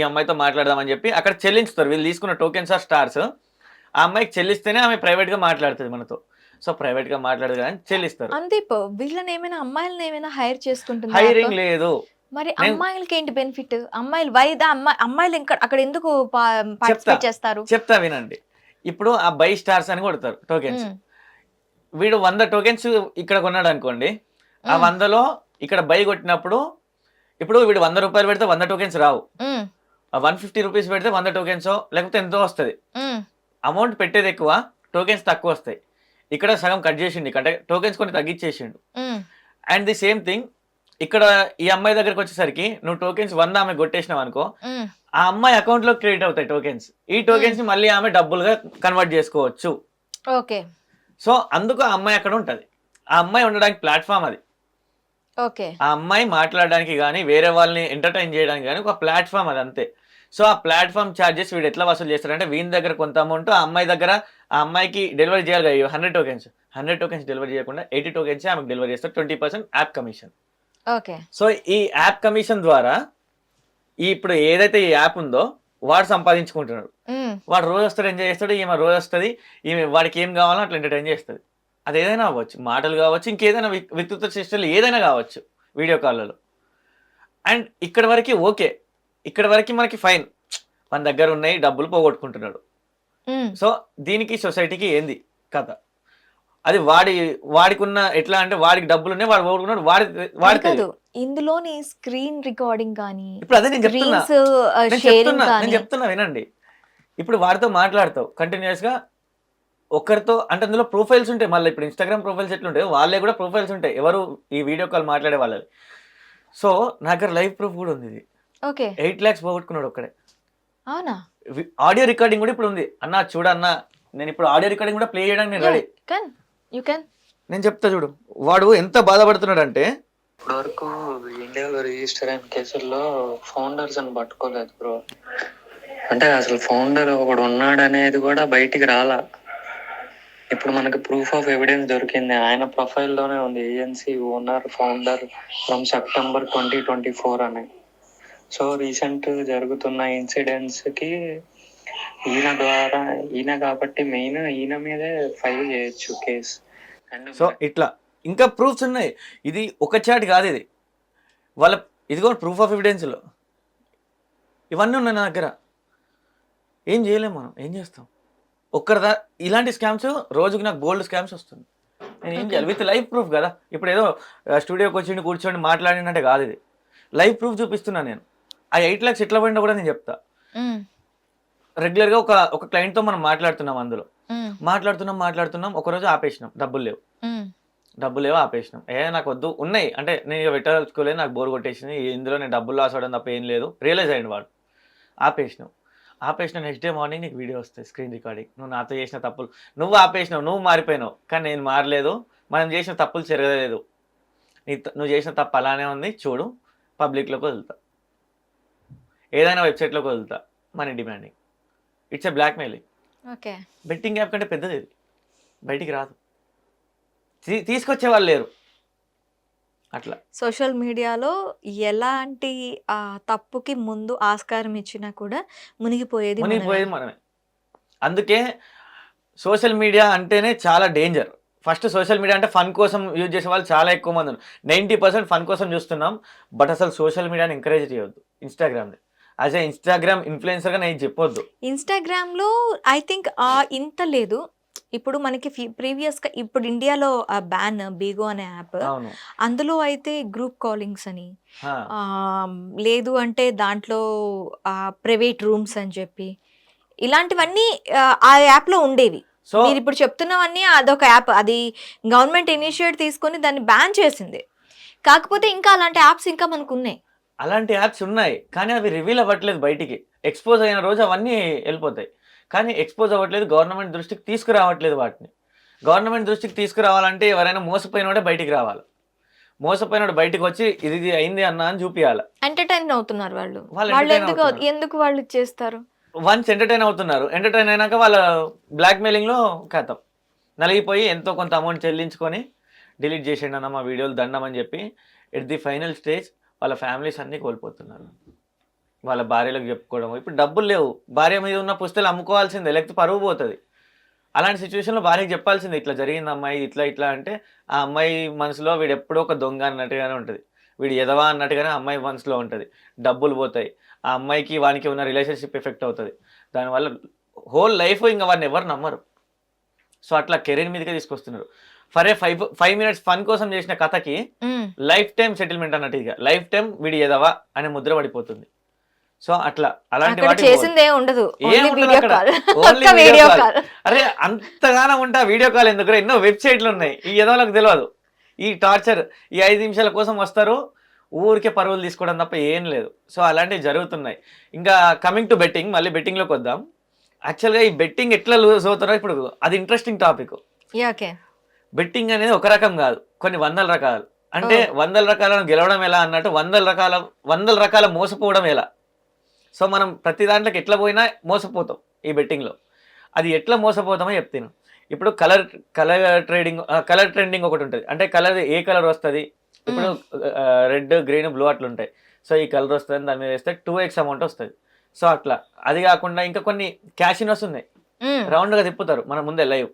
అమ్మాయితో మాట్లాడదామని చెప్పి అక్కడ చెల్లించుతారు. వీళ్ళు తీసుకున్న టోకెన్స్ ఆర్ స్టార్స్ ఆ అమ్మాయికి చెల్లిస్తేనే ఆమె ప్రైవేట్ గా మాట్లాడుతుంది మనతో. సో ప్రైవేట్ గా మాట్లాడదు కానీ చెల్లిస్తారు. అందీప్ వీళ్ళని ఏమైనా అమ్మాయిలను ఏమైనా హైర్ చేసుకుంటుంది? హైరింగ్ లేదు. మరి అమ్మాయిలకి ఏంటి బెనిఫిట్? అమ్మాయిలు వైదా అమ్మాయిలు ఇంకా అక్కడ ఎందుకు పార్టిసిపేట్ చేస్తారు? చెప్తా వినండి. ఇప్పుడు ఆ బై స్టార్స్ అని కొడతారు టోకెన్స్. వీడు 100 టోకెన్స్ ఇక్కడ కొన్నాడు అనుకోండి, ఆ 100లో ఇక్కడ బై కొట్టినప్పుడు ఇప్పుడు వీడు 100 రూపాయలు పెడితే 100 టోకెన్స్ రావు, 150 రూపీస్ పెడితే 100 టోకెన్స్ లేకపోతే ఎంతో వస్తుంది. అమౌంట్ పెట్టేది ఎక్కువ, టోకెన్స్ తక్కువ వస్తాయి. ఇక్కడ సగం కట్ చేసిండు, ఇక్కడ టోకెన్స్ కొన్ని తగ్గించేసిండు. అండ్ ది సేమ్ థింగ్ ఇక్కడ ఈ అమ్మాయి దగ్గరకు వచ్చేసరికి నువ్వు టోకెన్స్ 100 ఆమె కొట్టేసినావు అనుకో, ఆ అమ్మాయి అకౌంట్ లో క్రియేట్ అవుతాయి టోకెన్స్. ఈ టోకెన్స్ ని మళ్ళీ ఆమె డబ్బులుగా కన్వర్ట్ చేసుకోవచ్చు. ఓకే. సో అందుకు ఆ అమ్మాయి అక్కడ ఉంటది. ఆ అమ్మాయి ఉండడానికి ప్లాట్ఫామ్ అది. ఓకే. ఆ అమ్మాయి మాట్లాడడానికి కానీ వేరే వాళ్ళని ఎంటర్టైన్ చేయడానికి కానీ ఒక ప్లాట్ఫామ్ అది, అంతే. సో ఆ ప్లాట్ఫామ్ ఛార్జెస్ వీడు ఎట్లా వసూలు చేస్తారంటే వీని దగ్గర కొంత అమౌంట్, ఆ అమ్మాయి దగ్గర ఆ అమ్మాయికి డెలివరీ చేయాలి కదా 100 టోకెన్స్ డెలివరీ చేయకుండా 80 టోకెన్స్ ఆమెకు డెలివరీ చేస్తారు. 20% యాప్ కమిషన్. ఓకే. సో ఈ యాప్ కమిషన్ ద్వారా ఇప్పుడు ఏదైతే ఈ యాప్ ఉందో వాడు సంపాదించుకుంటున్నాడు. వాడు రోజు వస్తాడు, ఎంజాయ్ చేస్తాడు, ఈమె రోజు వస్తుంది, ఈమె వాడికి ఏం కావాలో అట్లా ఎంటర్టైన్ చేస్తుంది. అది ఏదైనా అవ్వచ్చు, మాటలు కావచ్చు, ఇంకేదైనా వికృత చేష్టలు ఏదైనా కావచ్చు వీడియో కాల్లో. అండ్ ఇక్కడ వరకు ఓకే, ఇక్కడ వరకు మనకి ఫైన్, మన దగ్గర ఉన్నాయి డబ్బులు పోగొట్టుకుంటున్నాడు. సో దీనికి సొసైటీకి ఏంది కథ? అది వాడికి ఉన్న ఎట్లా అంటే వాడికి డబ్బులు ఉన్నాయి, వాడు పోగొట్టుకున్నాడు, వాడి ఇందులోని స్క్రీన్ రికార్డింగ్ కానీ ఇప్పుడు అదే నేను చెప్తున్నా వినండి. ఇప్పుడు వాడితో మాట్లాడతావు కంటిన్యూస్ గా ఒకరితో, అంటే అందులో ప్రొఫైల్స్ ఉంటాయి. మళ్ళీ ఇప్పుడు ఇన్స్టాగ్రామ్ ప్రొఫైల్స్ ఎట్లుంటాయి వాళ్ళే కూడా ప్రొఫైల్స్ ఉంటాయి, ఎవరు ఈ వీడియో కాల్ మాట్లాడే వాళ్ళది. సో నా దగ్గర లైవ్ ప్రూఫ్ కూడా ఉంది. ఇది 8 lakhs పోగొట్టుకున్నాడు ఒక్కడే. అవునా? ఆడియో రికార్డింగ్ కూడా ఇప్పుడు ఉంది. అన్నా చూడన్నా, నేను ఇప్పుడు ఆడియో రికార్డింగ్ కూడా ప్లే చేయడానికి నేను రెడీ. నేను చెప్తా చూడు వాడు ఎంత బాధపడుతున్నాడు అంటే, ఇప్పటి వరకు ఇండియాలో రిజిస్టర్ అయిన కేసుల్లో ఫౌండర్స్ అని పట్టుకోలేదు బ్రో. అంటే అసలు ఫౌండర్ ఒకడు ఉన్నాడు అనేది కూడా బయటికి రాలా. ఇప్పుడు మనకి ప్రూఫ్ ఆఫ్ ఎవిడెన్స్ దొరికింది, ఆయన ప్రొఫైల్లోనే ఉంది, agency owner founder from September 2024 అని. సో రీసెంట్ జరుగుతున్న ఇన్సిడెంట్స్ కి ఈయన కాబట్టి మెయిన్ ఈయన మీదే ఫైల్ చేయొచ్చు కేసు. సో ఇట్లా ఇంకా ప్రూఫ్స్ ఉన్నాయి. ఇది ఒక చాట్ కాదు, ఇది వాళ్ళ ఇదిగో ప్రూఫ్ ఆఫ్ ఎవిడెన్స్లో ఇవన్నీ ఉన్నాయి నా దగ్గర. ఏం చేయలేము మనం, ఏం చేస్తాం? ఇలాంటి స్కామ్స్ రోజుకి నాకు గోల్డ్ స్కామ్స్ వస్తుంది. నేను ఏం చేయాలి? విత్ లైవ్ ప్రూఫ్ కదా. ఇప్పుడు ఏదో స్టూడియోకి వచ్చి కూర్చొని మాట్లాడినట్టే కాదు, ఇది లైవ్ ప్రూఫ్ చూపిస్తున్నా నేను. ఆ 8 lakhs ఎట్లా పోయినా కూడా నేను చెప్తా. రెగ్యులర్గా ఒక క్లయింట్తో మనం మాట్లాడుతున్నాం, అందులో మాట్లాడుతున్నాం ఒకరోజు ఆపేసినాం, డబ్బులు లేవు ఆపేసినాం. నాకు వద్దు, ఉన్నాయి అంటే నేను పెట్టదలుచుకోలేదు, నాకు బోర్ కొట్టేసింది, ఇందులో నేను డబ్బులు లాస్ అవ్వడం తప్ప ఏం లేదు, రియలైజ్ అయ్యింది వాడు. ఆపేసిన నెక్స్ట్ డే మార్నింగ్ నీకు వీడియో వస్తాయి, స్క్రీన్ రికార్డింగ్. నువ్వు నాతో చేసిన తప్పులు, నువ్వు ఆపేసినావు, నువ్వు మారిపోయినావు, కానీ నేను మారలేదు, మనం చేసిన తప్పులు జరగలేదు, నువ్వు చేసిన తప్పు అలానే ఉంది, చూడు పబ్లిక్లోకి వదులుతా, ఏదైనా వెబ్సైట్లోకి వదులుతా, money demanding. It's a blackmailing. Okay. Betting app కంటే పెద్దది ఇది, బయటికి రాదు, తీసుకొచ్చే వాళ్ళు లేరు. అట్లా సోషల్ మీడియాలో ఎలాంటి తప్పుకి ముందు ఆస్కారం ఇచ్చినా కూడా మునిగిపోయేది మనమే. అందుకే సోషల్ మీడియా అంటేనే చాలా డేంజర్. ఫస్ట్ సోషల్ మీడియా అంటే ఫన్ కోసం యూజ్ చేసే వాళ్ళు చాలా ఎక్కువ మంది ఉన్నారు. 90% ఫన్ కోసం చూస్తున్నాం. బట్ అసలు సోషల్ మీడియాని ఎంకరేజ్ చేయొద్దు. ఇన్స్టాగ్రామ్ని యాజ్ ఏ ఇన్స్టాగ్రామ్ ఇన్ఫ్లుయెన్సర్గా నేను చెప్పొద్దు. ఇన్స్టాగ్రామ్లో ఐ థింక్ ఇంత లేదు, ఇప్పుడు మనకి ప్రీవియస్గా ఇప్పుడు ఇండియాలో బ్యాన్ బీగో అనే యాప్, అవును. అందులో అయితే గ్రూప్ కాలింగ్స్ అని ఆ! లేదు అంటే దాంట్లో ప్రైవేట్ రూమ్స్ అని చెప్పి ఇలాంటివన్నీ ఆ యాప్లో ఉండేవి. సో మీరు ఇప్పుడు చెప్తున్నవన్నీ అదొక యాప్, అది గవర్నమెంట్ ఇనిషియేట్ తీసుకొని దాన్ని బ్యాన్ చేసింది. కాకపోతే ఇంకా అలాంటి యాప్స్ ఇంకా మనకు ఉన్నాయి. అలాంటి యాప్స్ ఉన్నాయి. కానీ అవి రివీల్ అవ్వట్లేదు బయటికి. ఎక్స్‌పోజ్ అయిన రోజు అవన్నీ ఎళ్ళిపోతాయి. కానీ ఎక్స్‌పోజ్ అవ్వట్లేదు. గవర్నమెంట్ దృష్టికి తీసుకురావట్లేదు వాటిని. గవర్నమెంట్ దృష్టికి తీసుకురావాలంటే ఎవరైనా మోసపోయినోడే బయటికి రావాలి. మోసపోయినోడు బయటికి వచ్చి ఇది అయింది అన్న అని చూపియాలి. ఎంటర్టైన్ అవుతున్నారు వాళ్ళు. వాళ్ళు వాళ్ళు entertain అవుతున్నారు. ఎందుకు వాళ్ళు చేస్తారు? వన్స్ ఎంటర్టైన్ అవుతున్నారు. ఎంటర్టైన్ అయినాక వాళ్ళ బ్లాక్‌మెయిలింగ్‌లో ఖతం. నలిగిపోయి ఎంతో కొంత అమౌంట్ చెల్లించుకొని డిలీట్ చేసేయండి అన్న మా వీడియోలు దండం అని చెప్పి ఎట్ ది ఫైనల్ స్టేజ్ వాళ్ళ ఫ్యామిలీస్ అన్నీ కోల్పోతున్నారు. వాళ్ళ భార్యలకు చెప్పుకోవడం. ఇప్పుడు డబ్బులు లేవు. భార్య మీద ఉన్న పుస్తకాలు అమ్ముకోవాల్సిందే, లేకపోతే పరువు పోతుంది. అలాంటి సిచ్యువేషన్లో భార్యకి చెప్పాల్సిందే, ఇట్లా జరిగింది అమ్మాయి ఇట్లా ఇట్లా అంటే ఆ అమ్మాయి మనసులో వీడు ఎప్పుడో ఒక దొంగ అన్నట్టుగానే ఉంటుంది, వీడు ఎదవా అన్నట్టుగానే అమ్మాయి మనసులో ఉంటుంది. డబ్బులు పోతాయి. ఆ అమ్మాయికి వానికి ఉన్న రిలేషన్షిప్ ఎఫెక్ట్ అవుతుంది. దానివల్ల హోల్ లైఫ్ ఇంకా వాడిని ఎవరు నమ్మరు. సో అట్లా కెరీర్ మీదకే తీసుకొస్తున్నారు. ఫర్ ఏ 5 minutes ఫన్ కోసం చేసిన కథకి లైఫ్ టైం సెటిల్మెంట్ అన్నట్టు, ఇక లైఫ్ టైం వీడి ఎదవా అనే ముద్ర పడిపోతుంది. సో అట్లా అలాంటి అక్కడ వాటికి చేసిందే ఉండదు, ఏముంటది వీడియో అక్కడ? కాల్, ఓన్లీ ఒక్క వీడియో వీడియో కాల్. కాల్. అరే అంతగానం ఉంటా వీడియో కాల్ ఎందుకు? ఎన్నో వెబ్సైట్లు ఉన్నాయి. ఈ ఎదవలకు తెలియదు ఈ టార్చర్. ఈ 5 నిమిషాల కోసం వస్తారు, ఊరికే పరువులు తీసుకోవడం తప్ప ఏం లేదు. సో అలాంటివి జరుగుతున్నాయి. ఇంకా కమింగ్ టు బెట్టింగ్, మళ్ళీ బెట్టింగ్లోకి వద్దాం. యాక్చువల్గా ఈ బెట్టింగ్ ఎట్లా లూజ్ అవుతారో ఇప్పుడు అది ఇంట్రెస్టింగ్ టాపిక్. ఓకే. బెట్టింగ్ అనేది ఒక రకం కాదు, కొన్ని వందల రకాలు. అంటే 100 రకాలను గెలవడం ఎలా అన్నట్టు 100 రకాల మోసపోవడం ఎలా. సో మనం ప్రతి దాంట్లోకి ఎట్లా పోయినా మోసపోతాం ఈ బెట్టింగ్లో. అది ఎట్లా మోసపోతామో చెప్తాను. ఇప్పుడు కలర్ ట్రెండింగ్ ఒకటి ఉంటుంది. అంటే కలర్ ఏ కలర్ వస్తుంది, ఇప్పుడు రెడ్ గ్రీన్ బ్లూ అట్లా ఉంటాయి. సో ఈ కలర్ వస్తుంది, దాని మీద వేస్తే 2x అమౌంట్ వస్తుంది. సో అట్లా. అది కాకుండా ఇంకా కొన్ని క్యాషినోస్ ఉన్నాయి, రౌండ్గా తిప్పుతారు మన ముందే లైవ్.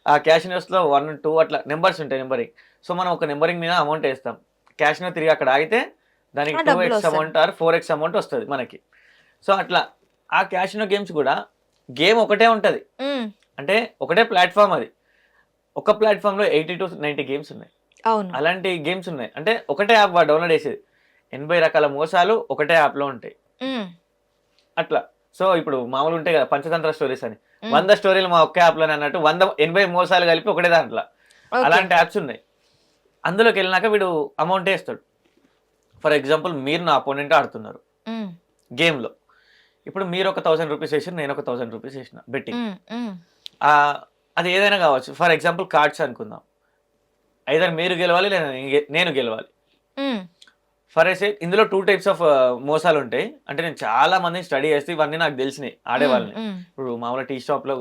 ఆ క్యాషినోస్లో 1, 2 అట్లా నెంబర్స్ ఉంటాయి, నెంబరింగ్. సో మనం ఒక నెంబరింగ్ మీద అమౌంట్ వేస్తాం, క్యాషినో తిరిగి అక్కడ ఆగితే దానికి 2x amount are 4x amount వస్తుంది మనకి. సో అట్లా ఆ క్యాషినో గేమ్స్ కూడా గేమ్ ఒకటే ఉంటుంది, అంటే ఒకటే ప్లాట్ఫామ్. అది ఒక ప్లాట్ఫామ్లో 80 to 90 గేమ్స్ ఉన్నాయి. అవును, అలాంటి గేమ్స్ ఉన్నాయి. అంటే ఒకటే యాప్ డౌన్లోడ్ చేసేది. 80 రకాల మోసాలు ఒకటే యాప్లో ఉంటాయి అట్లా. సో ఇప్పుడు మామూలు ఉంటాయి కదా పంచతంత్ర స్టోరీస్ అని, 100 స్టోరీలు మా ఒక్క యాప్లోనే అన్నట్టు 80 మోసాలు కలిపి ఒకటే దాంట్లో. అలాంటి యాప్స్ ఉన్నాయి. అందులోకి వెళ్ళినాక వీడు అమౌంట్ వేస్తాడు. ఫర్ ఎగ్జాంపుల్ మీరు నా అపోనెంట్ ఆడుతున్నారు గేమ్లో. ఇప్పుడు మీరు ఒక 1000 రూపీస్ వేసి నేను ఒక 1000 రూపీస్ వేసిన బెట్టింగ్. అది ఏదైనా కావచ్చు. ఫర్ ఎగ్జాంపుల్ కార్డ్స్ అనుకుందాం. ఐదర్ మీరు గెలవాలి లేదా నేను గెలవాలి. ఫర్ ఎసే ఇందులో 2 types ఆఫ్ మోసాలు ఉంటాయి. అంటే నేను చాలా మందిని స్టడీ చేస్తే ఇవన్నీ నాకు తెలిసినాయి ఆడేవాళ్ళని. ఇప్పుడు మామూలుగా టీ షాప్లో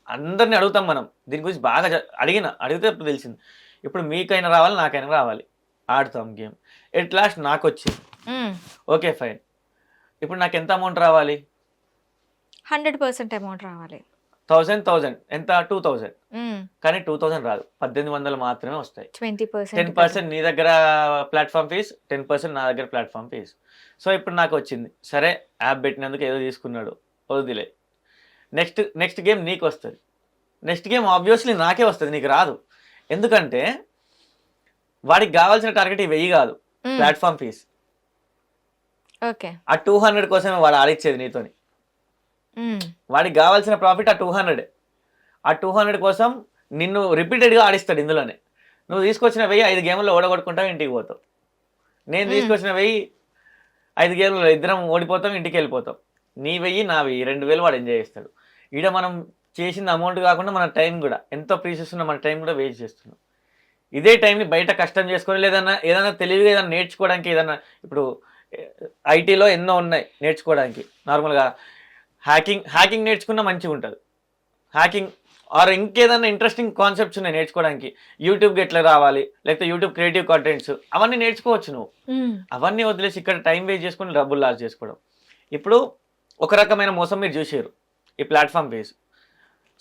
అందరిని అడుగుతాం మనం దీని గురించి, బాగా అడిగితే ఇప్పుడు తెలిసింది. ఇప్పుడు మీకైనా రావాలి, నాకైనా రావాలి, ఆడతాం గేమ్. ఎట్ లాస్ట్ నాకు వచ్చింది, ఓకే ఫైన్. ఇప్పుడు నాకు ఎంత అమౌంట్ రావాలి? 100% అమౌంట్ రావాలి. 1000 ఎంత? 2000. కానీ 2000 రాదు, 1800 మాత్రమే వస్తాయి. 10% నీ దగ్గర ప్లాట్ఫామ్ ఫీజ్, 10% నా దగ్గర ప్లాట్ఫామ్ ఫీజ్. సో ఇప్పుడు నాకు వచ్చింది, సరే యాప్ పెట్టినందుకు ఏదో తీసుకున్నాడు, వదిలే. నెక్స్ట్ గేమ్ నీకు వస్తుంది. నెక్స్ట్ గేమ్ ఆబ్వియస్లీ నాకే వస్తుంది, నీకు రాదు. ఎందుకంటే వాడికి కావాల్సిన టార్గెట్ 1000 కాదు, ప్లాట్ఫామ్ ఫీజ్. ఓకే. ఆ 200 కోసమే వాడు ఆడిచ్చేది నీతోని. వాడికి కావాల్సిన ప్రాఫిట్ ఆ 200. ఆ 200 కోసం నిన్ను రిపీటెడ్గా ఆడిస్తాడు ఇందులోనే. నువ్వు తీసుకొచ్చిన 1000 5 గేమ్లో ఓడగొట్టుకుంటావు, ఇంటికి పోతావు. నేను తీసుకొచ్చిన 1000 5 గేమ్లలో ఇద్దరం ఓడిపోతాం, ఇంటికి వెళ్ళిపోతాం. నీ 1000 నా 1000 2000 వాడు ఎంజాయ్ చేస్తాడు. ఈడ మనం చేసిన అమౌంట్ కాకుండా మన టైం కూడా, ఎంతో ప్రీషియస్ ఉన్న మన టైం కూడా వేస్ట్ చేస్తున్నాం. ఇదే టైంని బయట కష్టం చేసుకొని ఏదైనా తెలివిగా ఏదైనా నేర్చుకోవడానికి, ఏదైనా ఇప్పుడు ఐటీలో ఎన్నో ఉన్నాయి నేర్చుకోవడానికి. నార్మల్గా హ్యాకింగ్ నేర్చుకున్నా మంచిగా ఉంటుంది. హ్యాకింగ్ ఆర్ ఇంకేదన్నా ఇంట్రెస్టింగ్ కాన్సెప్ట్స్ ఉన్నాయి నేర్చుకోవడానికి. యూట్యూబ్కి ఎట్లా రావాలి, లేకపోతే యూట్యూబ్ క్రియేటివ్ కంటెంట్స్, అవన్నీ నేర్చుకోవచ్చు నువ్వు. అవన్నీ వదిలేసి ఇక్కడ టైం వేస్ట్ చేసుకుని డబ్బులు లాస్ చేసుకోవడం. ఇప్పుడు ఒక రకమైన మోసం మీరు చూసారు, ఈ ప్లాట్ఫామ్ ఫీజ్.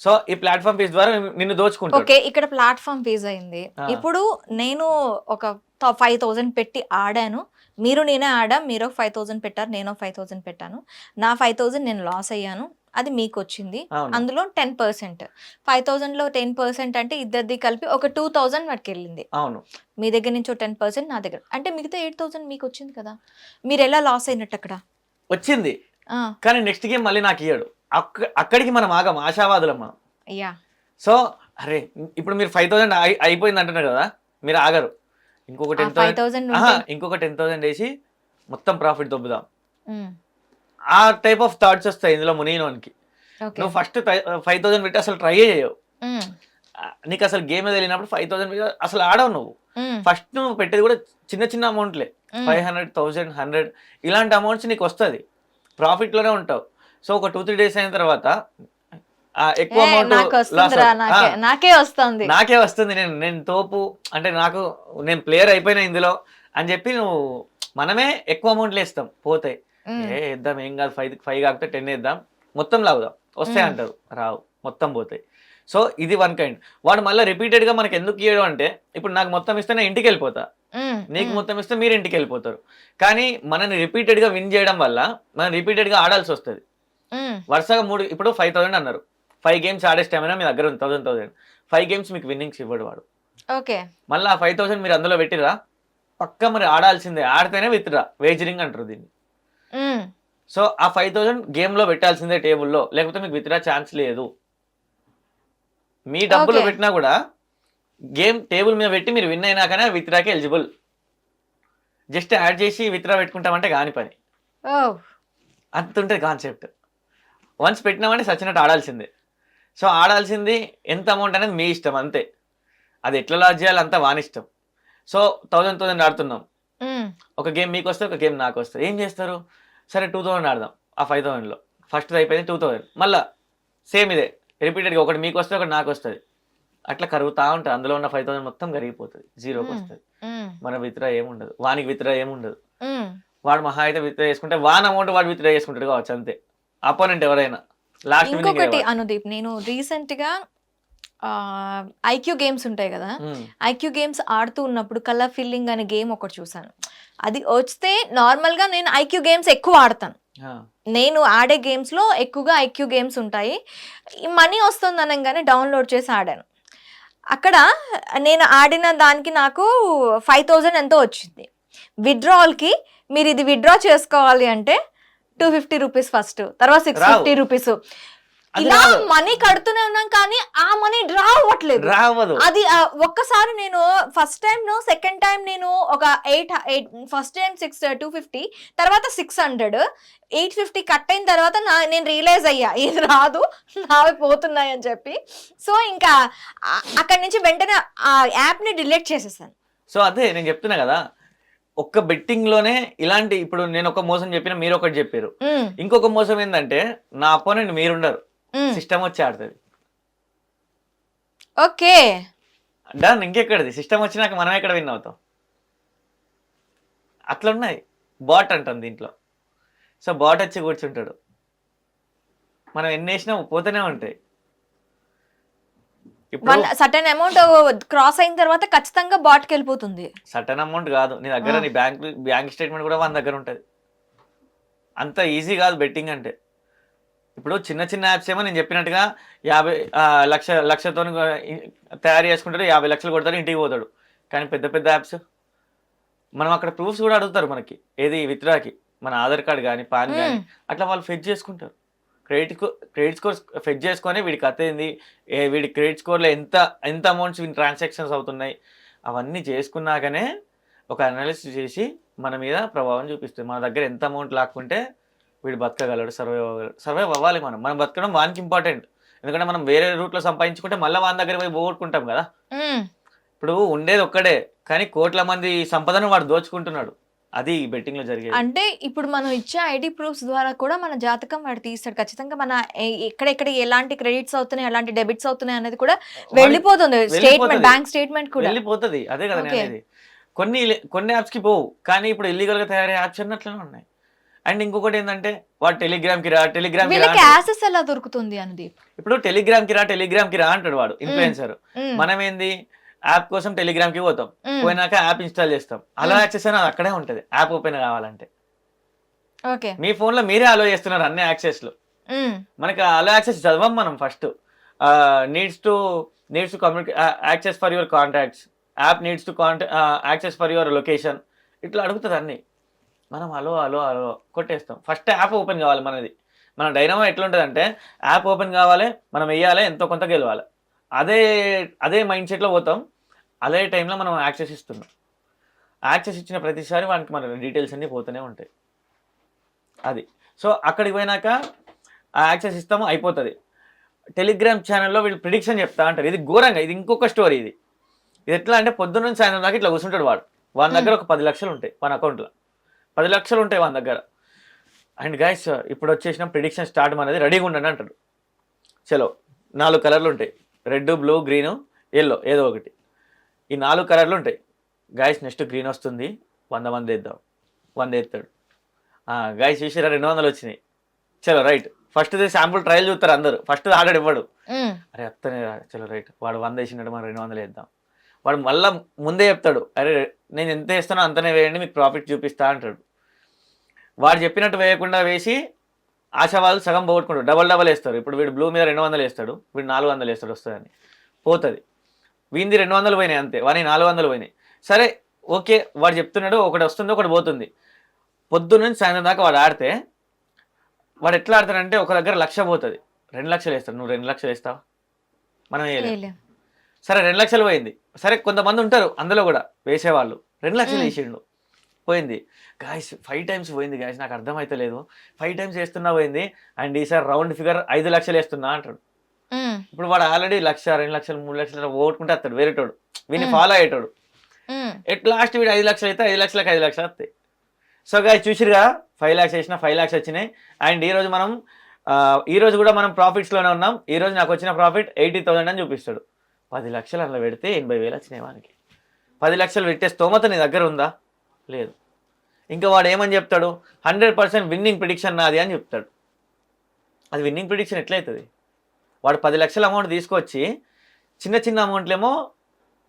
సో ఈ ప్లాట్ఫామ్ ఫీజ్ ద్వారా నిన్ను దోచుకుంటారు. ఓకే, ఇక్కడ ప్లాట్ఫామ్ ఫీజ్ అయింది. ఇప్పుడు నేను ఒక 5000 పెట్టి ఆడాను, నేనే ఆడా, మీరు 5000 పెట్టారు, నేను 5000 పెట్టాను. నా 5000 నేను లాస్ అయ్యాను, అది మీకు వచ్చింది. అవును. అందులో 10%. 5,000లో 10% అంటే ఇద్దరిది కలిపి ఒక 2,000 వరకు వెళ్ళింది. అవును. మీ దగ్గర నుంచి 10% నా దగ్గర. అంటే మిగతా 8,000 మీకు వచ్చింది కదా. మీరు ఎలా లాస్ అయినట్టు అక్కడ? వచ్చింది. ఆ, కానీ నెక్స్ట్ గేమ్ మళ్ళీ నాకు ఇయ్యడు. అక్కడికి మనం ఆగం, ఆశావాదులం మనం. యా. సో అరే ఇప్పుడు మీరు 5,000 అయిపోయింది అంటున్నారు కదా, మీరు ఆగరు. ఇంకొక 10,000 ఇంకొక 10,000 వేసి మొత్తం ప్రాఫిట్ దొబ్బుదాం. ఆ టైప్ ఆఫ్ థాట్స్ వస్తాయి ఇందులో మునిగినోనికి. నువ్వు ఫస్ట్ 5,000 పెట్టి అసలు ట్రై చేయవు. నీకు అసలు గేమ్ తెలియనప్పుడు 5,000 పెట్టి అసలు ఆడవు నువ్వు. ఫస్ట్ నువ్వు పెట్టేది కూడా చిన్న చిన్న అమౌంట్లే, 500, 1,000, 100 ఇలాంటి అమౌంట్స్ నీకు వస్తుంది, ప్రాఫిట్ లోనే ఉంటావు. సో ఒక 2-3 డేస్ అయిన తర్వాత ఎక్కువ అమౌంట్ నాకే వస్తుంది. నేను తోపు అంటే నేను ప్లేయర్ అయిపోయినా ఇందులో అని చెప్పి నువ్వు మనమే ఎక్కువ అమౌంట్లు వేస్తాం, పోతాయి. వేద్దాం ఏం కాదు, 5 కాకపోతే 10 వేద్దాం, మొత్తం లాగుదాం, వస్తాయి అంటారు, రావు, మొత్తం పోతాయి. సో ఇది వన్ కైండ్. వాడు మళ్ళీ రిపీటెడ్ గా మనకి ఎందుకు ఇవ్వడం అంటే, ఇప్పుడు నాకు మొత్తం ఇస్తే నేను ఇంటికి వెళ్ళిపోతా, నీకు మొత్తం ఇస్తే మీరు ఇంటికి వెళ్ళిపోతారు. కానీ మనని రిపీటెడ్ గా విన్ చేయడం వల్ల మనం రిపీటెడ్ గా ఆడాల్సి వస్తుంది. వరుసగా 3 ఇప్పుడు 5,000 అన్నారు, 5 గేమ్స్ ఆడే స్టామినా మీ దగ్గర ఉంది, 1,000. 5 గేమ్స్ మీకు విన్నింగ్స్ ఇవ్వడు వాడు. ఓకే, మళ్ళీ ఆ 5,000 మీరు అందులో పెట్టిరా, పక్క మరి ఆడాల్సిందే, ఆడితేనే విత్డ్రా, వేజరింగ్ అంటారు దీన్ని. సో ఆ 5,000 గేమ్ లో పెట్టాల్సిందే టేబుల్లో, లేకపోతే మీకు విత్డ్రా ఛాన్స్ లేదు. మీ డబ్బులు పెట్టినా కూడా గేమ్ టేబుల్ మీద పెట్టి మీరు విన్ అయినాకనే విత్డ్రాకి ఎలిజిబుల్. జస్ట్ యాడ్ చేసి విత్డ్రా పెట్టుకుంటామంటే కాని పని, అంత ఉంటుంది కాన్సెప్ట్. వన్స్ పెట్టినామంటే సచ్చినట్టు ఆడాల్సిందే. సో ఆడాల్సింది ఎంత అమౌంట్ అనేది మీ ఇష్టం అంతే, అది ఎట్లా లాస్ చేయాలి అంతా వానిష్టం. సో 1,000 ఆడుతున్నాం, ఒక గేమ్ మీకు వస్తే ఒక గేమ్ నాకు వస్తుంది, ఏం చేస్తారు, సరే 2,000 ఆడదాం. ఆ 5,000లో ఫస్ట్ అయిపోయింది 2,000, మళ్ళీ సేమ్ ఇదే రిపీటెడ్గా, ఒకటి మీకు వస్తే ఒకటి నాకు వస్తుంది, అట్లా కరుగుతా ఉంటుంది. అందులో ఉన్న 5,000 మొత్తం కరిగిపోతుంది, జీరోకి వస్తుంది. మన విత్డ్రా ఏముండదు, వానికి విత్డ్రా ఏముండదు. వాడు మహా అయితే విత్డ్రా చేసుకుంటే వాన్ అమౌంట్ వాడు విత్డ్రా చేసుకుంటాడు కావచ్చు అంతే, అపోనెంట్ ఎవరైనా. లాస్ట్ ఇంకొకటి అనుదీప్, నేను రీసెంట్ గా ఐక్యూ గేమ్స్ ఉంటాయి కదా, ఐక్యూ గేమ్స్ ఆడుతూ ఉన్నప్పుడు కలర్ ఫిల్లింగ్ అనే గేమ్ ఒకటి చూసాను. అది వస్తే నార్మల్ గా నేను ఐక్యూ గేమ్స్ ఎక్కువ ఆడతాను, నేను ఆడే గేమ్స్ లో ఎక్కువగా ఐక్యూ గేమ్స్ ఉంటాయి. మనీ వస్తుంది అనగానే డౌన్లోడ్ చేసి ఆడాను. అక్కడ నేను ఆడిన దానికి నాకు 5,000 ఎంతో వచ్చింది. విత్డ్రావల్కి మీరు ఇది విత్డ్రా చేసుకోవాలి అంటే 250 రూపీస్ ఫస్ట్, తర్వాత 650 రూపీస్, ఇలా మనీ కడుతూనే ఉన్నాం కానీ ఆ మనీ డ్రా అవ్వట్లేదు. అది ఒక్కసారి నేను ఫస్ట్ టైం, సెకండ్ టైం నేను ఒక 8 ఫస్ట్ టైం 250, తర్వాత 600, 850 కట్ అయిన తర్వాత నేను రియలైజ్ అయ్యా ఇది రాదు, నావి పోతున్నాయి అని చెప్పి. సో ఇంకా అక్కడి నుంచి వెంటనే ఆ యాప్ ని డిలీట్ చేసేసాను. సో అదే నేను చెప్తున్నా కదా, ఒక్క బెట్టింగ్ లోనే ఇలాంటి, ఇప్పుడు నేను ఒక మోసం చెప్పిన, మీరు ఒకటి చెప్పారు. ఇంకొక మోసం ఏంటంటే నా అపోనెంట్ మీరుండరు, సిస్టమ్ వచ్చి ఆడుతుంది. Okay, done. ఇంకెక్కడది, సిస్టమ్ వచ్చినాక మనం ఎక్కడ విన్ అవుతాం, అట్లా ఉన్నాయి. బాట్ అంటాం దీంట్లో. సో బాట్ వచ్చి కూర్చుంటాడు, మనం ఎన్ని వేసినా పోతూనే ఉంటాయి. సర్టెన్ అమౌంట్ క్రాస్ అయిన తర్వాత ఖచ్చితంగా బాట్కి వెళ్ళిపోతుంది. సర్టెన్ అమౌంట్ కాదు, నీ దగ్గర నీ బ్యాంక్ స్టేట్మెంట్ కూడా 1 దగ్గర ఉంటుంది. అంత ఈజీ కాదు బెట్టింగ్ అంటే. ఇప్పుడు చిన్న చిన్న యాప్స్ ఏమో నేను చెప్పినట్టుగా 50 లక్షతో తయారు చేసుకుంటాడు, 50 లక్షలు కొడతాడు, ఇంటికి పోతాడు. కానీ పెద్ద పెద్ద యాప్స్ మనం అక్కడ ప్రూఫ్స్ కూడా అడుగుతారు మనకి, ఏది విత్డ్రాకి, మన ఆధార్ కార్డ్ కానీ పాన్ కానీ, అట్లా వాళ్ళు ఫెచ్ చేసుకుంటారు. క్రెడిట్ స్కోర్ ఫెచ్ చేసుకొని వీడి కథ ఏంది, వీడి క్రెడిట్ స్కోర్లో ఎంత అమౌంట్స్ వీడి ట్రాన్సాక్షన్స్ అవుతున్నాయి, అవన్నీ చేసుకున్నాకనే ఒక అనాలిసిస్ చేసి మన మీద ప్రభావం చూపిస్తుంది. మన దగ్గర ఎంత అమౌంట్ లాక్కుంటే వీడు బతకగలడు, సర్వైవ్ అవ్వాలి. మనం బతకడం వానికి ఇంపార్టెంట్. ఎందుకంటే మనం వేరే రూట్లో సంపాదించుకుంటే మళ్ళీ వాని దగ్గర పోయి పోగొట్టుకుంటాం కదా. ఇప్పుడు ఉండేది ఒక్కడే, కానీ కోట్ల మంది సంపదను వాడు దోచుకుంటున్నాడు. అది బెట్టింగ్ లో జరిగేది. అంటే ఇప్పుడు మనం ఇచ్చే ఐడి ప్రూఫ్స్ ద్వారా కూడా మన జాతకం వాడు తీస్తాడు. ఖచ్చితంగా మన ఎక్కడెక్కడ ఎలాంటి క్రెడిట్స్ అవుతున్నాయి, ఎలాంటి డెబిట్స్ అవుతున్నాయి అనేది కూడా వెళ్ళిపోతుంది. స్టేట్మెంట్, బ్యాంక్ స్టేట్మెంట్ కూడా వెళ్ళిపోతుంది. అదే కదా అనేది. కొన్ని యాప్స్ కి పోవు, కానీ ఇప్పుడు ఇల్లీగల్ గా తయారయ్యే యాప్స్ అట్లనే ఉన్నాయి. అండ్ ఇంకొకటి ఏంటంటే వాడు టెలిగ్రామ్ కి రా యాక్సెస్ ఎలా దొరుకుతుంది అనేది. ఇప్పుడు టెలిగ్రామ్ కి రా అంటాడు వాడు ఇన్ఫ్లుయెన్సర్. మనం ఏంది యాప్ కోసం టెలిగ్రామ్ కి పోతాం, పోయినాక యాప్ ఇన్స్టాల్ చేస్తాం, అలా యాక్సెస్ అనేది అక్కడే ఉంటది. యాప్ ఓపెన్ కావాలంటే మీ ఫోన్ లో మీరే అలో చేస్తున్నారు అన్ని యాక్సెస్ లో. మనకి అలో యాక్సెస్ చదవం మనం first. Needs to communicate access for your contacts, app needs to access for your location, ఇట్లా అడుగుతుంది అన్ని. మనం అలో అలో అలో కొట్టేస్తాం. ఫస్ట్ యాప్ ఓపెన్ కావాలి మనది. మన డైనమో ఎట్లుంటుంది అంటే యాప్ ఓపెన్ కావాలి, మనం వేయాలి, ఎంతో కొంత గెలవాలి. అదే మైండ్ సెట్లో పోతాం. అదే టైంలో మనం యాక్సెస్ ఇస్తున్నాం. యాక్సెస్ ఇచ్చిన ప్రతిసారి వానికి మన డీటెయిల్స్ అన్నీ పోతూనే ఉంటాయి. అది. సో అక్కడికి పోయినాక ఆ యాక్సెస్ ఇస్తాము, అయిపోతుంది. టెలిగ్రామ్ ఛానల్లో వీళ్ళు ప్రిడిక్షన్ చెప్తా అంటారు. ఇది ఘోరంగా, ఇది ఇంకొక స్టోరీ. ఇది ఎట్లా అంటే పొద్దున్న నుంచి సాయంత్రం దాకా ఇట్లా కూర్చుంటాడు వాడు. వాని దగ్గర ఒక 10 లక్షలు ఉంటాయి, మన అకౌంట్లో 10 లక్షలు ఉంటాయి వాని దగ్గర. అండ్ గైస్ ఇప్పుడు వచ్చేసిన ప్రిడిక్షన్ స్టార్ట్ అనేది రెడీగా ఉండండి అంటాడు. చలో 4 కలర్లు ఉంటాయి, రెడ్, బ్లూ, గ్రీను, ఎల్లో, ఏదో ఒకటి. ఈ 4 కలర్లు ఉంటాయి. గైస్ నెక్స్ట్ గ్రీన్ వస్తుంది, 100 మంది వేద్దాం, 100 వేస్తాడు. గైస్ చూసారా 200 వచ్చినాయి. చలో రైట్, ఫస్ట్ శాంపుల్ ట్రయల్ చూస్తారు అందరు. ఫస్ట్ ఆర్డర్ ఇవ్వడు, అరే అత్తనే చలో రైట్, వాడు 100 వేసినట్టు మనం 200 వేద్దాం. వాడు మళ్ళీ ముందే చెప్తాడు, అరే నేను ఎంత వేస్తానో అంతనే వేయండి, మీకు ప్రాఫిట్ చూపిస్తా అంటాడు. వాడు చెప్పినట్టు వేయకుండా వేసి ఆశావాళ్ళు సగం పోగొట్టుకుంటాడు. డబల్ వేస్తారు. ఇప్పుడు వీడు బ్లూ మీద 200 వేస్తాడు, వీడు 400 వేస్తాడు, వస్తుందని పోతుంది. వీంది 200 పోయినాయి అంతే, వాని 400 పోయినాయి. సరే ఓకే, వాడు చెప్తున్నాడు, ఒకటి వస్తుంది ఒకటి పోతుంది. పొద్దున్న నుంచి సాయంత్రం దాకా వాడు ఆడితే వాడు ఎట్లా ఆడతాడంటే ఒక దగ్గర 1,00,000 పోతుంది, 2 లక్షలు వేస్తాడు. నువ్వు 2 లక్షలు వేస్తావా? మనం వేయలేం. సరే 2 లక్షలు పోయింది. సరే కొంతమంది ఉంటారు అందులో కూడా వేసేవాళ్ళు, 2 లక్షలు వేసిండు, పోయింది. గాయస్ 5 టైమ్స్ పోయింది. గాయస్ నాకు అర్థమైతలేదు, 5 టైమ్స్ వేస్తున్నా పోయింది. అండ్ ఈసారి రౌండ్ ఫిగర్ 5 లక్షలు వేస్తున్నా అంటాడు. ఇప్పుడు వాడు ఆల్రెడీ 1,00,000, 2 లక్షలు, 3 లక్షలు ఓటుకుంటే వస్తాడు వేరేటోడు, వీడిని ఫాలో అయ్యేటోడు. ఎట్ లాస్ట్ వీడు 5 లక్షలు అయితే 5 లక్షలకు 5 లక్షలు వస్తాయి. సో గాయస్ చూసిరుగా 5 lakhs వేసిన 5 lakhs వచ్చినాయి. అండ్ ఈరోజు కూడా మనం ప్రాఫిట్స్లోనే ఉన్నాం. ఈరోజు నాకు వచ్చిన ప్రాఫిట్ 80,000 అని చూపిస్తాడు. 10 లక్షలు అలా పెడితే 80,000 వచ్చినాయి వానికి. 10 లక్షలు పెట్టే స్తోమత నీ దగ్గర ఉందా? లేదు. ఇంకా వాడు ఏమని చెప్తాడు, 100% విన్నింగ్ ప్రిడిక్షన్ నాది అని చెప్తాడు. అది విన్నింగ్ ప్రిడిక్షన్ ఎట్లయితుంది? వాడు 10 లక్షల అమౌంట్ తీసుకొచ్చి చిన్న చిన్న అమౌంట్లేమో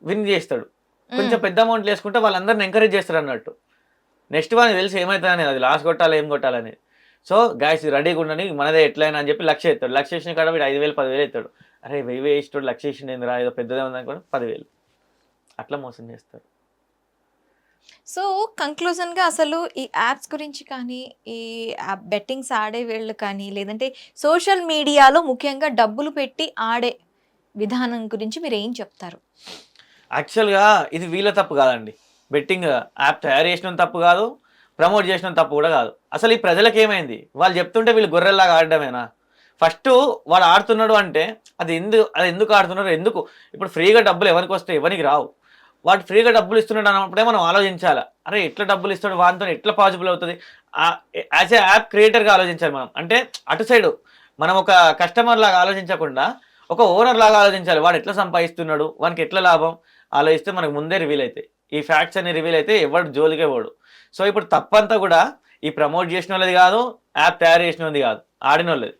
విన్ చేస్తాడు, కొంచెం పెద్ద అమౌంట్లు వేసుకుంటే వాళ్ళందరిని ఎంకరేజ్ చేస్తారు అన్నట్టు. నెక్స్ట్ వాళ్ళకి తెలిసి ఏమవుతుందని, అది లాస్ కొట్టాలి ఏం కొట్టాలని. సో గాయస్ రెడీగా ఉండని, మనదే ఎట్లయినా అని చెప్పి 1,00,000 ఎత్తాడు. 1,00,000 వేసిన కాడ వీడు 5,000, 10,000 ఎత్తాడు. అరే 1000 వేసినోడు 1,00,000 వేసిండు ఏందిరా, ఏదో పెద్దదే ఉందనుకోండి 10,000, అట్లా మోసం చేస్తారు. సో కంక్లూజన్గా అసలు ఈ యాప్స్ గురించి కానీ, ఈ బెట్టింగ్స్ ఆడే వీళ్ళు కానీ, లేదంటే సోషల్ మీడియాలో ముఖ్యంగా డబ్బులు పెట్టి ఆడే విధానం గురించి మీరు ఏం చెప్తారు? యాక్చువల్గా ఇది వీళ్ళ తప్పు కాదండి. బెట్టింగ్ యాప్ తయారు చేసిన తప్పు కాదు, ప్రమోట్ చేసిన తప్పు కూడా కాదు. అసలు ఈ ప్రజలకు ఏమైంది? వాళ్ళు చెప్తుంటే వీళ్ళు గొర్రెల్లాగా ఆడడమేనా? ఫస్ట్ వాడు ఆడుతున్నాడు అంటే అది ఎందుకు ఆడుతున్నారు? ఎందుకు? ఇప్పుడు ఫ్రీగా డబ్బులు ఎవరికి వస్తాయి? ఎవరికి రావు. వాడు ఫ్రీగా డబ్బులు ఇస్తున్నాడు అన్నప్పుడే మనం ఆలోచించాలి, అరే ఎట్లా డబ్బులు ఇస్తాడు, వాటితో ఎట్లా పాసిబుల్ అవుతుంది. యాజ్ ఏ యాప్ క్రియేటర్గా ఆలోచించాలి మనం. అంటే అటు సైడు మనం ఒక కస్టమర్ లాగా ఆలోచించకుండా ఒక ఓనర్ లాగా ఆలోచించాలి. వాడు ఎట్లా సంపాదిస్తున్నాడు, వానికి ఎట్లా లాభం ఆలోచిస్తే మనకు ముందే రివీల్ అవుతాయి. ఈ ఫ్యాక్ట్స్ అన్ని రివీల్ అయితే ఎవడు జోలికే పోడు. సో ఇప్పుడు తప్పంతా కూడా ఈ ప్రమోట్ చేసిన వాళ్ళది కాదు, యాప్ తయారు చేసిన వాళ్ళది కాదు, ఆడిన వాళ్ళది.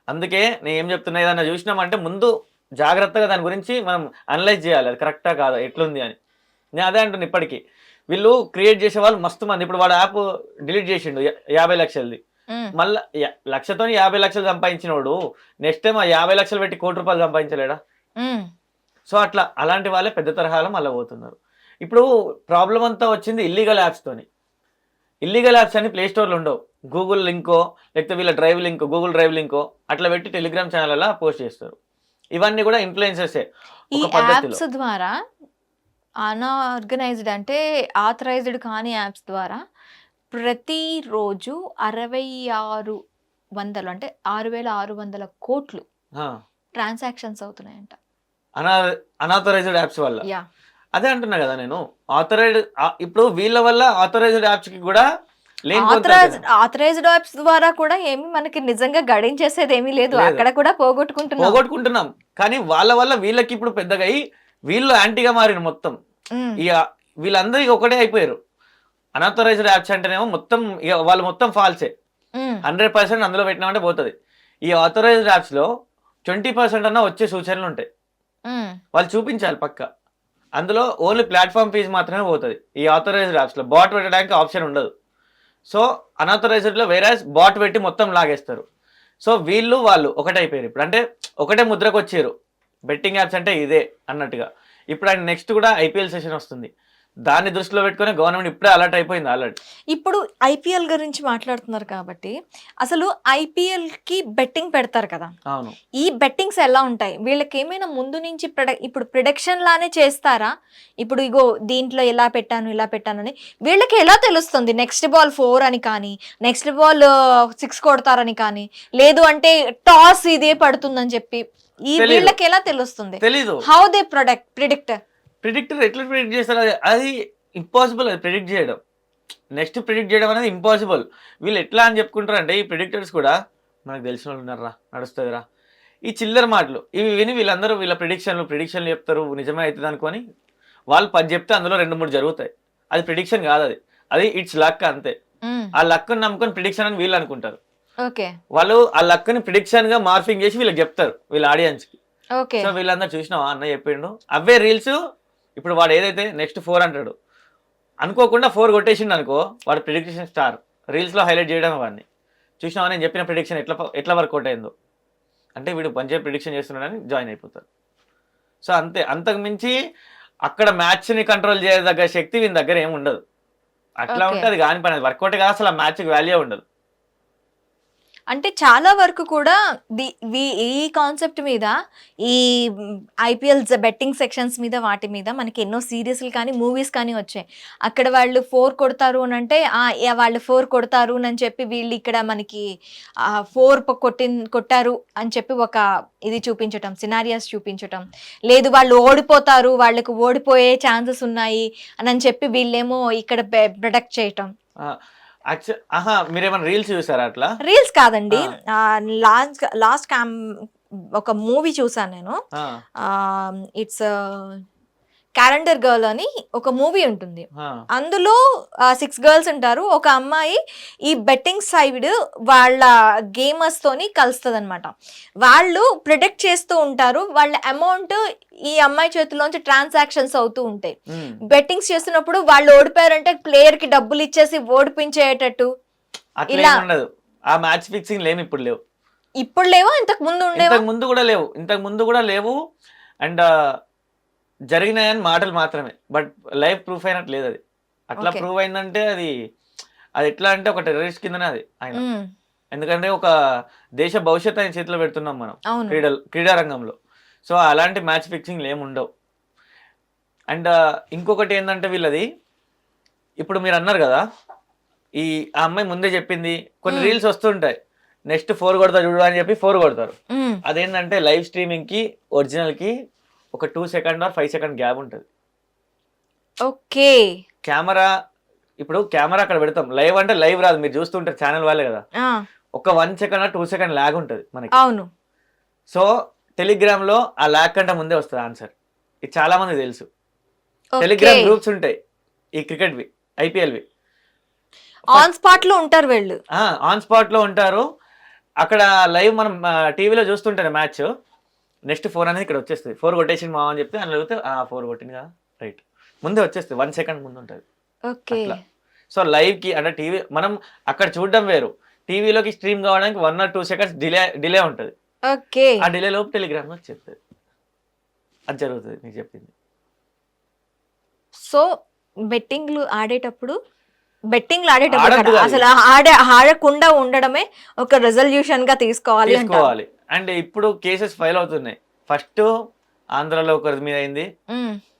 అందుకే నేను ఏం చెప్తున్నా, ఏదన్నా చూసినామంటే ముందు జాగ్రత్తగా దాని గురించి మనం అనలైజ్ చేయాలి, అది కరెక్టా కాదా, ఎట్లుంది అని. నేను అదే అంటున్నాను. ఇప్పటికీ వీళ్ళు క్రియేట్ చేసే వాళ్ళు మస్తు మంది. ఇప్పుడు వాడు యాప్ డిలీట్ చేసిండు 50 లక్షలది, మళ్ళీ 1,00,000తో 50 లక్షలు సంపాదించిన వాడు నెక్స్ట్ టైం ఆ 50 లక్షలు పెట్టి 1 కోటి రూపాయలు సంపాదించలేడా? సో అలాంటి వాళ్ళే పెద్ద తరహాలో మళ్ళీ పోతున్నారు. ఇప్పుడు ప్రాబ్లం అంతా వచ్చింది ఇల్లీగల్ యాప్స్తోని. ఇల్లీగల్ యాప్స్ అని ప్లే స్టోర్లో ఉండవు. గూగుల్ లింకో లేకపోతే వీళ్ళ డ్రైవ్ లింక్, గూగుల్ డ్రైవ్ లింకో అట్లా పెట్టి టెలిగ్రామ్ ఛానల్ పోస్ట్ చేస్తారు. ఇవన్నీ కూడా ఇన్ఫ్లుయెన్సర్సే. ఈ యాప్స్ ద్వారా అన్ఆర్గనైజ్డ్ అంటే ఆథరైజ్డ్ కాని యాప్స్ ద్వారా ప్రతిరోజు 6,600 అంటే 6,600 కోట్లు ట్రాన్సాక్షన్స్ అవుతున్నాయంట అన్ఆథరైజ్డ్ యాప్స్ వల్ల. అదే అంటున్నా కదా నేను, ఆథరైజ్డ్. ఇప్పుడు వీళ్ళ వల్ల ఆథరైజ్డ్ యాప్స్ కి కూడా ఆథరైజ్డ్ యాప్స్ ద్వారా కూడా ఏమి మనకి నిజంగా గడించేసేది ఏమీ లేదు, అక్కడ కూడా పోగొట్టుకుంటున్నాం. కానీ వాళ్ళ వల్ల వీళ్ళకి ఇప్పుడు పెద్దగా వీళ్ళు యాంటీగా మారిన మొత్తం. ఇక వీళ్ళందరికీ ఒకటే అయిపోయారు. అన్ఆథరైజ్డ్ యాప్స్ అంటేనేమో మొత్తం ఇక వాళ్ళు మొత్తం ఫాల్సే. 100% అందులో పెట్టినామంటే పోతుంది. ఈ ఆథరైజ్డ్ యాప్స్ లో 20% అన్నా వచ్చే సూచనలు ఉంటాయి, వాళ్ళు చూపించాలి పక్క. అందులో ఓన్లీ ప్లాట్ఫామ్ ఫీజు మాత్రమే పోతుంది. ఈ ఆథరైజ్డ్ యాప్స్లో బాట్ పెట్టడానికి ఆప్షన్ ఉండదు. సో అన్ఆథరైజ్డ్లో వేరే బాట్ పెట్టి మొత్తం లాగేస్తారు. సో వీళ్ళు వాళ్ళు ఒకటైపోయారు ఇప్పుడు, అంటే ఒకటే ముద్రకు వచ్చారు. బెట్టింగ్ యాప్స్ అంటే ఇదే అన్నట్టుగా. ఇప్పుడు ఆయన నెక్స్ట్ కూడా ఐపీఎల్ సెషన్ వస్తుంది, దాన్ని దృష్టిలో పెట్టుకుని గవర్నమెంట్ ఇప్పుడే అలర్ట్ అయిపోయింది ఆల్రెడీ. ఇప్పుడు ఐపీఎల్ గురించి మాట్లాడుతున్నారు కాబట్టి అసలు ఐపీఎల్ కి బెట్టింగ్ పెడతారు కదా, అవును. ఈ బెట్టింగ్స్ ఎలా ఉంటాయి? వీళ్ళకి ఏమైనా ముందు నుంచి ఇప్పుడు ప్రిడిక్షన్ లానే చేస్తారా? ఇప్పుడు ఇగో దీంట్లో ఇలా పెట్టాను అని వీళ్ళకి ఎలా తెలుస్తుంది? నెక్స్ట్ బాల్ 4 అని కానీ, నెక్స్ట్ బాల్ 6 కొడతారని కానీ, లేదు అంటే టాస్ ఇదే పడుతుందని చెప్పి తెలీదు. వీళ్ళకి ఎలా తెలుస్తుంది? తెలీదు. How they predict? ప్రిడిక్టర్ ఎట్లా ప్రిడిక్ట్ చేస్తారు? అది ఇంపాసిబుల్, అది ప్రిడిక్ట్ చేయడం. నెక్స్ట్ ప్రిడిక్ట్ చేయడం అనేది ఇంపాసిబుల్. వీళ్ళు ఎట్లా అని చెప్పుకుంటారు అంటే ఈ ప్రిడిక్టర్స్ కూడా మనకు తెలిసిన వాళ్ళు ఉన్నారా, నడుస్తుందిరా, ఈ చిల్లర మాటలు ఇవి విని వీళ్ళందరూ వీళ్ళ ప్రిడిక్షన్లు చెప్తారు, నిజమే అవుతుంది అనుకొని వాళ్ళు 10 చెప్తే అందులో 2-3 జరుగుతాయి. అది ప్రిడిక్షన్ కాదు, అది ఇట్స్ లక్ అంతే. ఆ లక్ నమ్ముకొని ప్రిడిక్షన్ అని వీళ్ళు అనుకుంటారు. ఓకే, వాళ్ళు ఆ లక్ ని ప్రిడిక్షన్ గా మార్ఫింగ్ చేసి వీళ్ళకి చెప్తారు వీళ్ళ ఆడియన్స్ కి. ఓకే, సో వీళ్ళందరూ చూసినావా అన్న చెప్పిండు, అవే రీల్స్. ఇప్పుడు వాడు ఏదైతే నెక్స్ట్ 4 అంటాడు, అనుకోకుండా 4 కొట్టేసిండు అనుకో, వాడు ప్రిడిక్షన్ స్టార్. రీల్స్ లో హైలైట్ చేయడం వాడిని చూసినావా, నేను చెప్పిన ప్రిడిక్షన్ ఎట్లా వర్కౌట్ అయిందో, అంటే వీడు పంచే ప్రిడిక్షన్ చేస్తున్నాడని జాయిన్ అయిపోతారు. సో అంతే, అంతకు మించి అక్కడ మ్యాచ్ ని కంట్రోల్ చేయదగ్గ శక్తి వీని దగ్గర ఏమి ఉండదు. అట్లా Okay. ఉంటే అది కాని పని, వర్కౌట్ కాదు అసలు, ఆ మ్యాచ్కి వాల్యూ ఉండదు. అంటే చాలా వరకు కూడా ఈ కాన్సెప్ట్ మీద, ఈ ఐపీఎల్ బెట్టింగ్ సెక్షన్స్ మీద, వాటి మీద మనకి ఎన్నో సీరియస్లు కానీ మూవీస్ కానీ వచ్చాయి. అక్కడ వాళ్ళు 4 కొడతారు అని అంటే వాళ్ళు 4 కొడతారు అని చెప్పి వీళ్ళు ఇక్కడ మనకి 4 కొట్టారు అని చెప్పి ఒక ఇది చూపించటం, సినారియాస్ చూపించటం, లేదు వాళ్ళు ఓడిపోతారు, వాళ్ళకు ఓడిపోయే ఛాన్సెస్ ఉన్నాయి అని చెప్పి వీళ్ళేమో ఇక్కడ ప్రొడక్ట్ చేయటం. మీరేమైనా రీల్స్ చూసారా అట్లా? రీల్స్ కాదండి, లాస్ట్ ఒక మూవీ చూసాను నేను. ఇట్స్ క్యాలెండర్ గర్ల్ అని ఒక మూవీ ఉంటుంది. అందులో 6 గర్ల్స్ ఉంటారు. ఒక అమ్మాయి ఈ బెట్టింగ్ సైడ్ వాళ్ళ గేమర్స్ తోని కలుస్తుంది అనమాట. వాళ్ళు ప్రిడిక్ట్ చేస్తూ ఉంటారు, వాళ్ళ అమౌంట్ ఈ అమ్మాయి చేతిలోంచి ట్రాన్సాక్షన్స్ అవుతూ ఉంటాయి. బెట్టింగ్స్ చేస్తున్నప్పుడు వాళ్ళు ఓడిపోయారంటే ప్లేయర్ కి డబ్బులు ఇచ్చేసి ఓడిపించేటట్టు అట్లా ఉండదు. ఆ మ్యాచ్ ఫిక్సింగ్ లేవు, ఇప్పుడు లేవు. ఇప్పుడు లేవో, ఇంతకు ముందు ఉండేవా? ఇంతకు ముందు కూడా లేవు. అండ్ జరిగినాయని మాటలు మాత్రమే, బట్ లైవ్ ప్రూఫ్ అయినట్టు లేదు అది. అట్లా ప్రూవ్ అయిందంటే అది ఎట్లా అంటే ఒక టెర్రరిస్ట్ కిందనే అది ఆయన. ఎందుకంటే ఒక దేశ భవిష్యత్తు ఆయన చేతిలో పెడుతున్నాం మనం క్రీడా రంగంలో. సో అలాంటి మ్యాచ్ ఫిక్సింగ్ ఏమి ఉండవు. అండ్ ఇంకొకటి ఏంటంటే వీళ్ళది, ఇప్పుడు మీరు అన్నారు కదా, ఆ అమ్మాయి ముందే చెప్పింది, కొన్ని రీల్స్ వస్తుంటాయి, నెక్స్ట్ 4 కొడతారు చూడు అని చెప్పి 4 కొడతారు. అదేంటంటే లైవ్ స్ట్రీమింగ్ కి ఒరిజినల్ కి ఒక 2 సెకండ్ ఆర్ 5 సెకండ్ గ్యాప్ ఉంటుంది. ఓకే, కెమెరా అక్కడ పెడతాం, లైవ్ అంటే లైవ్ రాదు, మీరు చూస్తుంటారు ఛానల్ వాళ్ళే కదా, ఒక 1 సెకండ్ ఆర్ 2 సెకండ్ ల్యాగ్ ఉంటుంది మనకి. అవును. సో టెలిగ్రామ్ లో ఆ ల్యాగ్ కంటే ముందే వస్తుంది ఆన్సర్. ఇది చాలా మంది తెలుసు. టెలిగ్రామ్ గ్రూప్స్ ఉంటాయి ఈ క్రికెట్వి, ఐపీఎల్వి. ఆన్ స్పాట్ లో ఉంటారు వీళ్ళు, ఆన్ స్పాట్ లో ఉంటారు. అక్కడ లైవ్ మనం టీవీలో చూస్తుంటారు మ్యాచ్, నెక్స్ట్ 4 అనేది ఇక్కడ వచ్చేస్తుంది. 4 కొట్టేసింది మా అని చెప్తే అని అడిగితే 4 కొట్టింది కదా, రైట్, ముందే వచ్చేస్తుంది, 1 సెకండ్ ముందు ఉంటుంది. అట్లా. సో లైవ్ కి అంటే టీవీ మనం అక్కడ చూడడం వేరు, టీవీలోకి స్ట్రీమ్ కావడానికి 1 or 2 సెకండ్స్ డిలే ఉంటుంది. ఆ డిలే లోపు టెలిగ్రామ్ వచ్చేస్తుంది. అది జరుగుతుంది మీకు చెప్పింది. సో బెట్టింగ్లు ఆడేటప్పుడు అసలు ఆడకుండా ఉండడమే ఒక రెజల్యూషన్ గా తీసుకోవాలి. అండ్ ఇప్పుడు కేసెస్ ఫైల్ అవుతున్నాయి. ఫస్ట్ ఆంధ్రాలో ఒకరి మీద అయింది,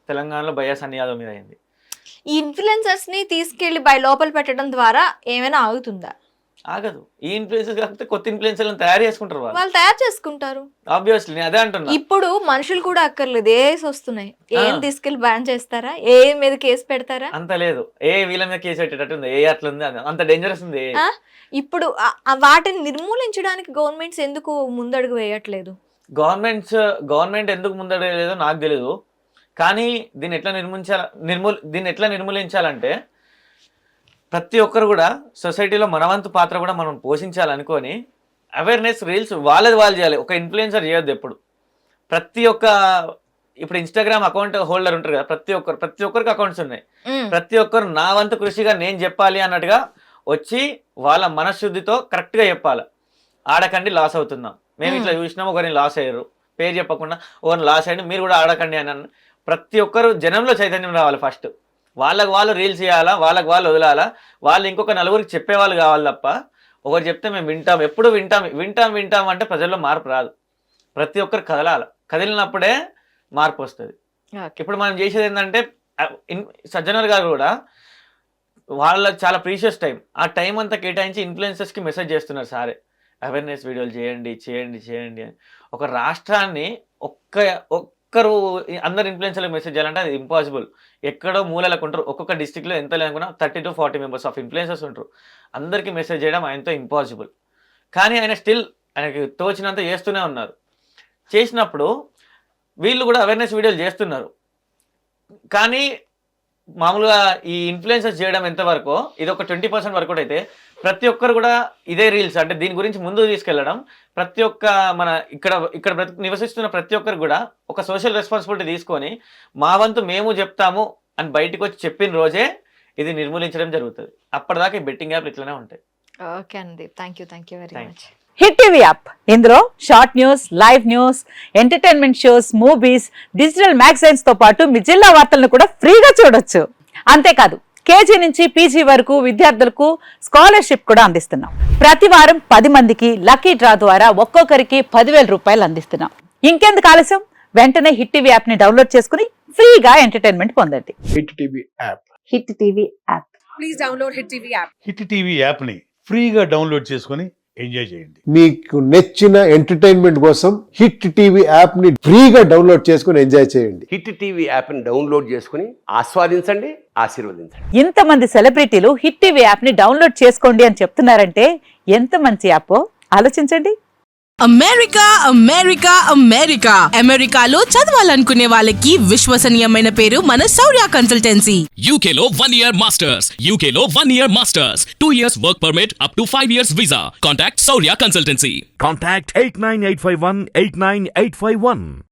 తెలంగాణలో బయాస్ అని యాదవ్ మీద అయింది. ఈ ఇన్ఫ్లుయెన్సర్స్ ని తీసుకెళ్లి లోపల పెట్టడం ద్వారా ఏమైనా ఆగుతుందా? ఆగదు. ఈ ఇన్ఫ్లుయెన్సర్స్ కాకపోతే కొత్త ఇన్ఫ్లుయెన్సర్లను తయారు చేసుకుంటారు, వాళ్ళు తయారు చేసుకుంటారు. ఆబ్వియస్లీ నేను అదే అంటున్నా. ఇప్పుడు మనుషులు కూడా అక్కర్లేదు, ఏఐస్ వస్తున్నాయి. ఏం తీసుకెళ్లి బ్యాన్ చేస్తారా? ఏ మీద కేసు పెడతారా? అంత లేదు, ఏ వీళ్ళ మీద కేసు పెట్టేటట్టు ఉంది, ఏ అట్లా ఉంది, అంత డేంజరస్ ఉంది. ఇప్పుడు వాటిని నిర్మూలించడానికి గవర్నమెంట్స్ ఎందుకు ముందడుగు వేయట్లేదు? గవర్నమెంట్ ఎందుకు ముందడుగు లేదో నాకు తెలియదు. కానీ దీన్ని ఎట్లా నిర్మూలించాలంటే ప్రతి ఒక్కరు కూడా సొసైటీలో మనవంతు పాత్ర కూడా మనం పోషించాలనుకొని అవేర్నెస్ రీల్స్ వాళ్ళు చేయాలి. ఒక ఇన్ఫ్లుయెన్సర్ చేయొద్దు ఎప్పుడు. ఇప్పుడు ఇన్స్టాగ్రామ్ అకౌంట్ హోల్డర్ ఉంటారు కదా, ప్రతి ఒక్కరికి అకౌంట్స్ ఉన్నాయి. ప్రతి ఒక్కరు నా వంతు కృషిగా నేను చెప్పాలి అన్నట్టుగా వచ్చి వాళ్ళ మనశుద్ధితో కరెక్ట్గా చెప్పాలి. ఆడకండి లాస్ అవుతున్నాం, మేము ఇట్లా చూసినాం ఒకరిని లాస్ అయ్యారు, పేరు చెప్పకుండా ఒకరిని లాస్ అయ్యండి మీరు కూడా ఆడకండి అని ప్రతి ఒక్కరు జనంలో చైతన్యం రావాలి. ఫస్ట్ వాళ్ళకి వాళ్ళు రీల్స్ చేయాలా, వాళ్ళకి వాళ్ళు వదలాలా, వాళ్ళు ఇంకొక నలుగురికి చెప్పేవాళ్ళు కావాలి తప్ప ఒకరు చెప్తే మేము వింటాం, ఎప్పుడు వింటాం అంటే ప్రజల్లో మార్పు రాదు. ప్రతి ఒక్కరు కదలాలి, కదిలినప్పుడే మార్పు వస్తుంది. ఇప్పుడు మనం చేసేది ఏంటంటే సజ్జనర్ గారు కూడా వాళ్ళకి చాలా ప్రీషియస్ టైం, ఆ టైం అంతా కేటాయించి ఇన్ఫ్లుయెన్సర్స్కి మెసేజ్ చేస్తున్నారు, సారే అవేర్నెస్ వీడియోలు చేయండి అని. ఒక రాష్ట్రాన్ని ఒక్కరు అందరు ఇన్ఫ్లుయెన్సర్లకు మెసేజ్ చేయాలంటే అది ఇంపాసిబుల్. ఎక్కడో మూలలకు ఉంటారు, ఒక్కొక్క డిస్టిక్లో ఎంత లేకున్నా 30 to 40 మెంబర్స్ ఆఫ్ ఇన్ఫ్లుయెన్సర్స్ ఉంటారు. అందరికీ మెసేజ్ చేయడం ఆయనతో ఇంపాసిబుల్. కానీ ఆయన స్టిల్ ఆయనకి తోచినంత చేస్తూనే ఉన్నారు. చేసినప్పుడు వీళ్ళు కూడా అవేర్నెస్ వీడియోలు చేస్తున్నారు. కానీ మామూలుగా ఈ ఇన్ఫ్లుయెన్సర్స్ చేయడం ఎంతవరకు, ఇది ఒక 20% వరకు అయితే ప్రతి ఒక్కరు కూడా ఇదే రీల్స్ అంటే దీని గురించి ముందుకు తీసుకెళ్లడం, ప్రతి ఒక్క మన ఇక్కడ నివసిస్తున్న ప్రతి ఒక్కరు కూడా ఒక సోషల్ రెస్పాన్సిబిలిటీ తీసుకొని మా వంతు మేము చెప్తాము అని బయటకు వచ్చి చెప్పిన రోజే ఇది నిర్మూలించడం జరుగుతుంది. అప్పటిదాకా ఈ బెట్టింగ్ యాప్లు ఇట్లనే ఉంటాయి. ఓకే అండి, thank you very much. Hit TV app, ఇందులో short news, live news, entertainment shows, movies, digital magazines తో పాటు మీ జిల్లా వార్తలను కూడా ఫ్రీగా చూడొచ్చు. అంతేకాదు కేజీ నుంచి పీజీ వరకు విద్యార్థులకు స్కాలర్షిప్ కూడా అందిస్తున్నాం. ప్రతి వారం 10 మందికి లక్కీ డ్రా ద్వారా ఒక్కొక్కరికి 10,000 రూపాయలు అందిస్తున్నాం. ఇంకెందుకు ఆలస్యం, వెంటనే హిట్ టీవీ యాప్ ని డౌన్లోడ్ చేసుకుని ఫ్రీగా ఎంటర్టైన్మెంట్ పొందండి. Hit TV app. Hit TV app. Please download hit TV app. Hit TV యాప్ని ఫ్రీగా డౌన్లోడ్ చేసుకొని ఎంజాయ్ చేయండి. మీకు నచ్చిన ఎంటర్టైన్మెంట్ కోసం హిట్ టీవీ యాప్ ని ఫ్రీగా డౌన్లోడ్ చేసుకుని ఎంజాయ్ చేయండి. హిట్ టీవీ యాప్ని డౌన్లోడ్ చేసుకుని ఆస్వాదించండి, ఆశీర్వదించండి. ఇంతమంది సెలబ్రిటీలు హిట్ టీవీ యాప్ ని డౌన్లోడ్ చేసుకోండి అని చెప్తున్నారంటే ఎంత మంచి యాప్ ఆలోచించండి. అమెరికాలో చదవాలనుకునే వాళ్ళకి విశ్వసనీయమైన పేరు మన శౌర్య కన్సల్టెన్సీ. UK లో 1 year masters. UK లో 1 year masters. 2 years work permit up to 5 years visa. Contact Saurya Consultancy. Contact 89851 89851.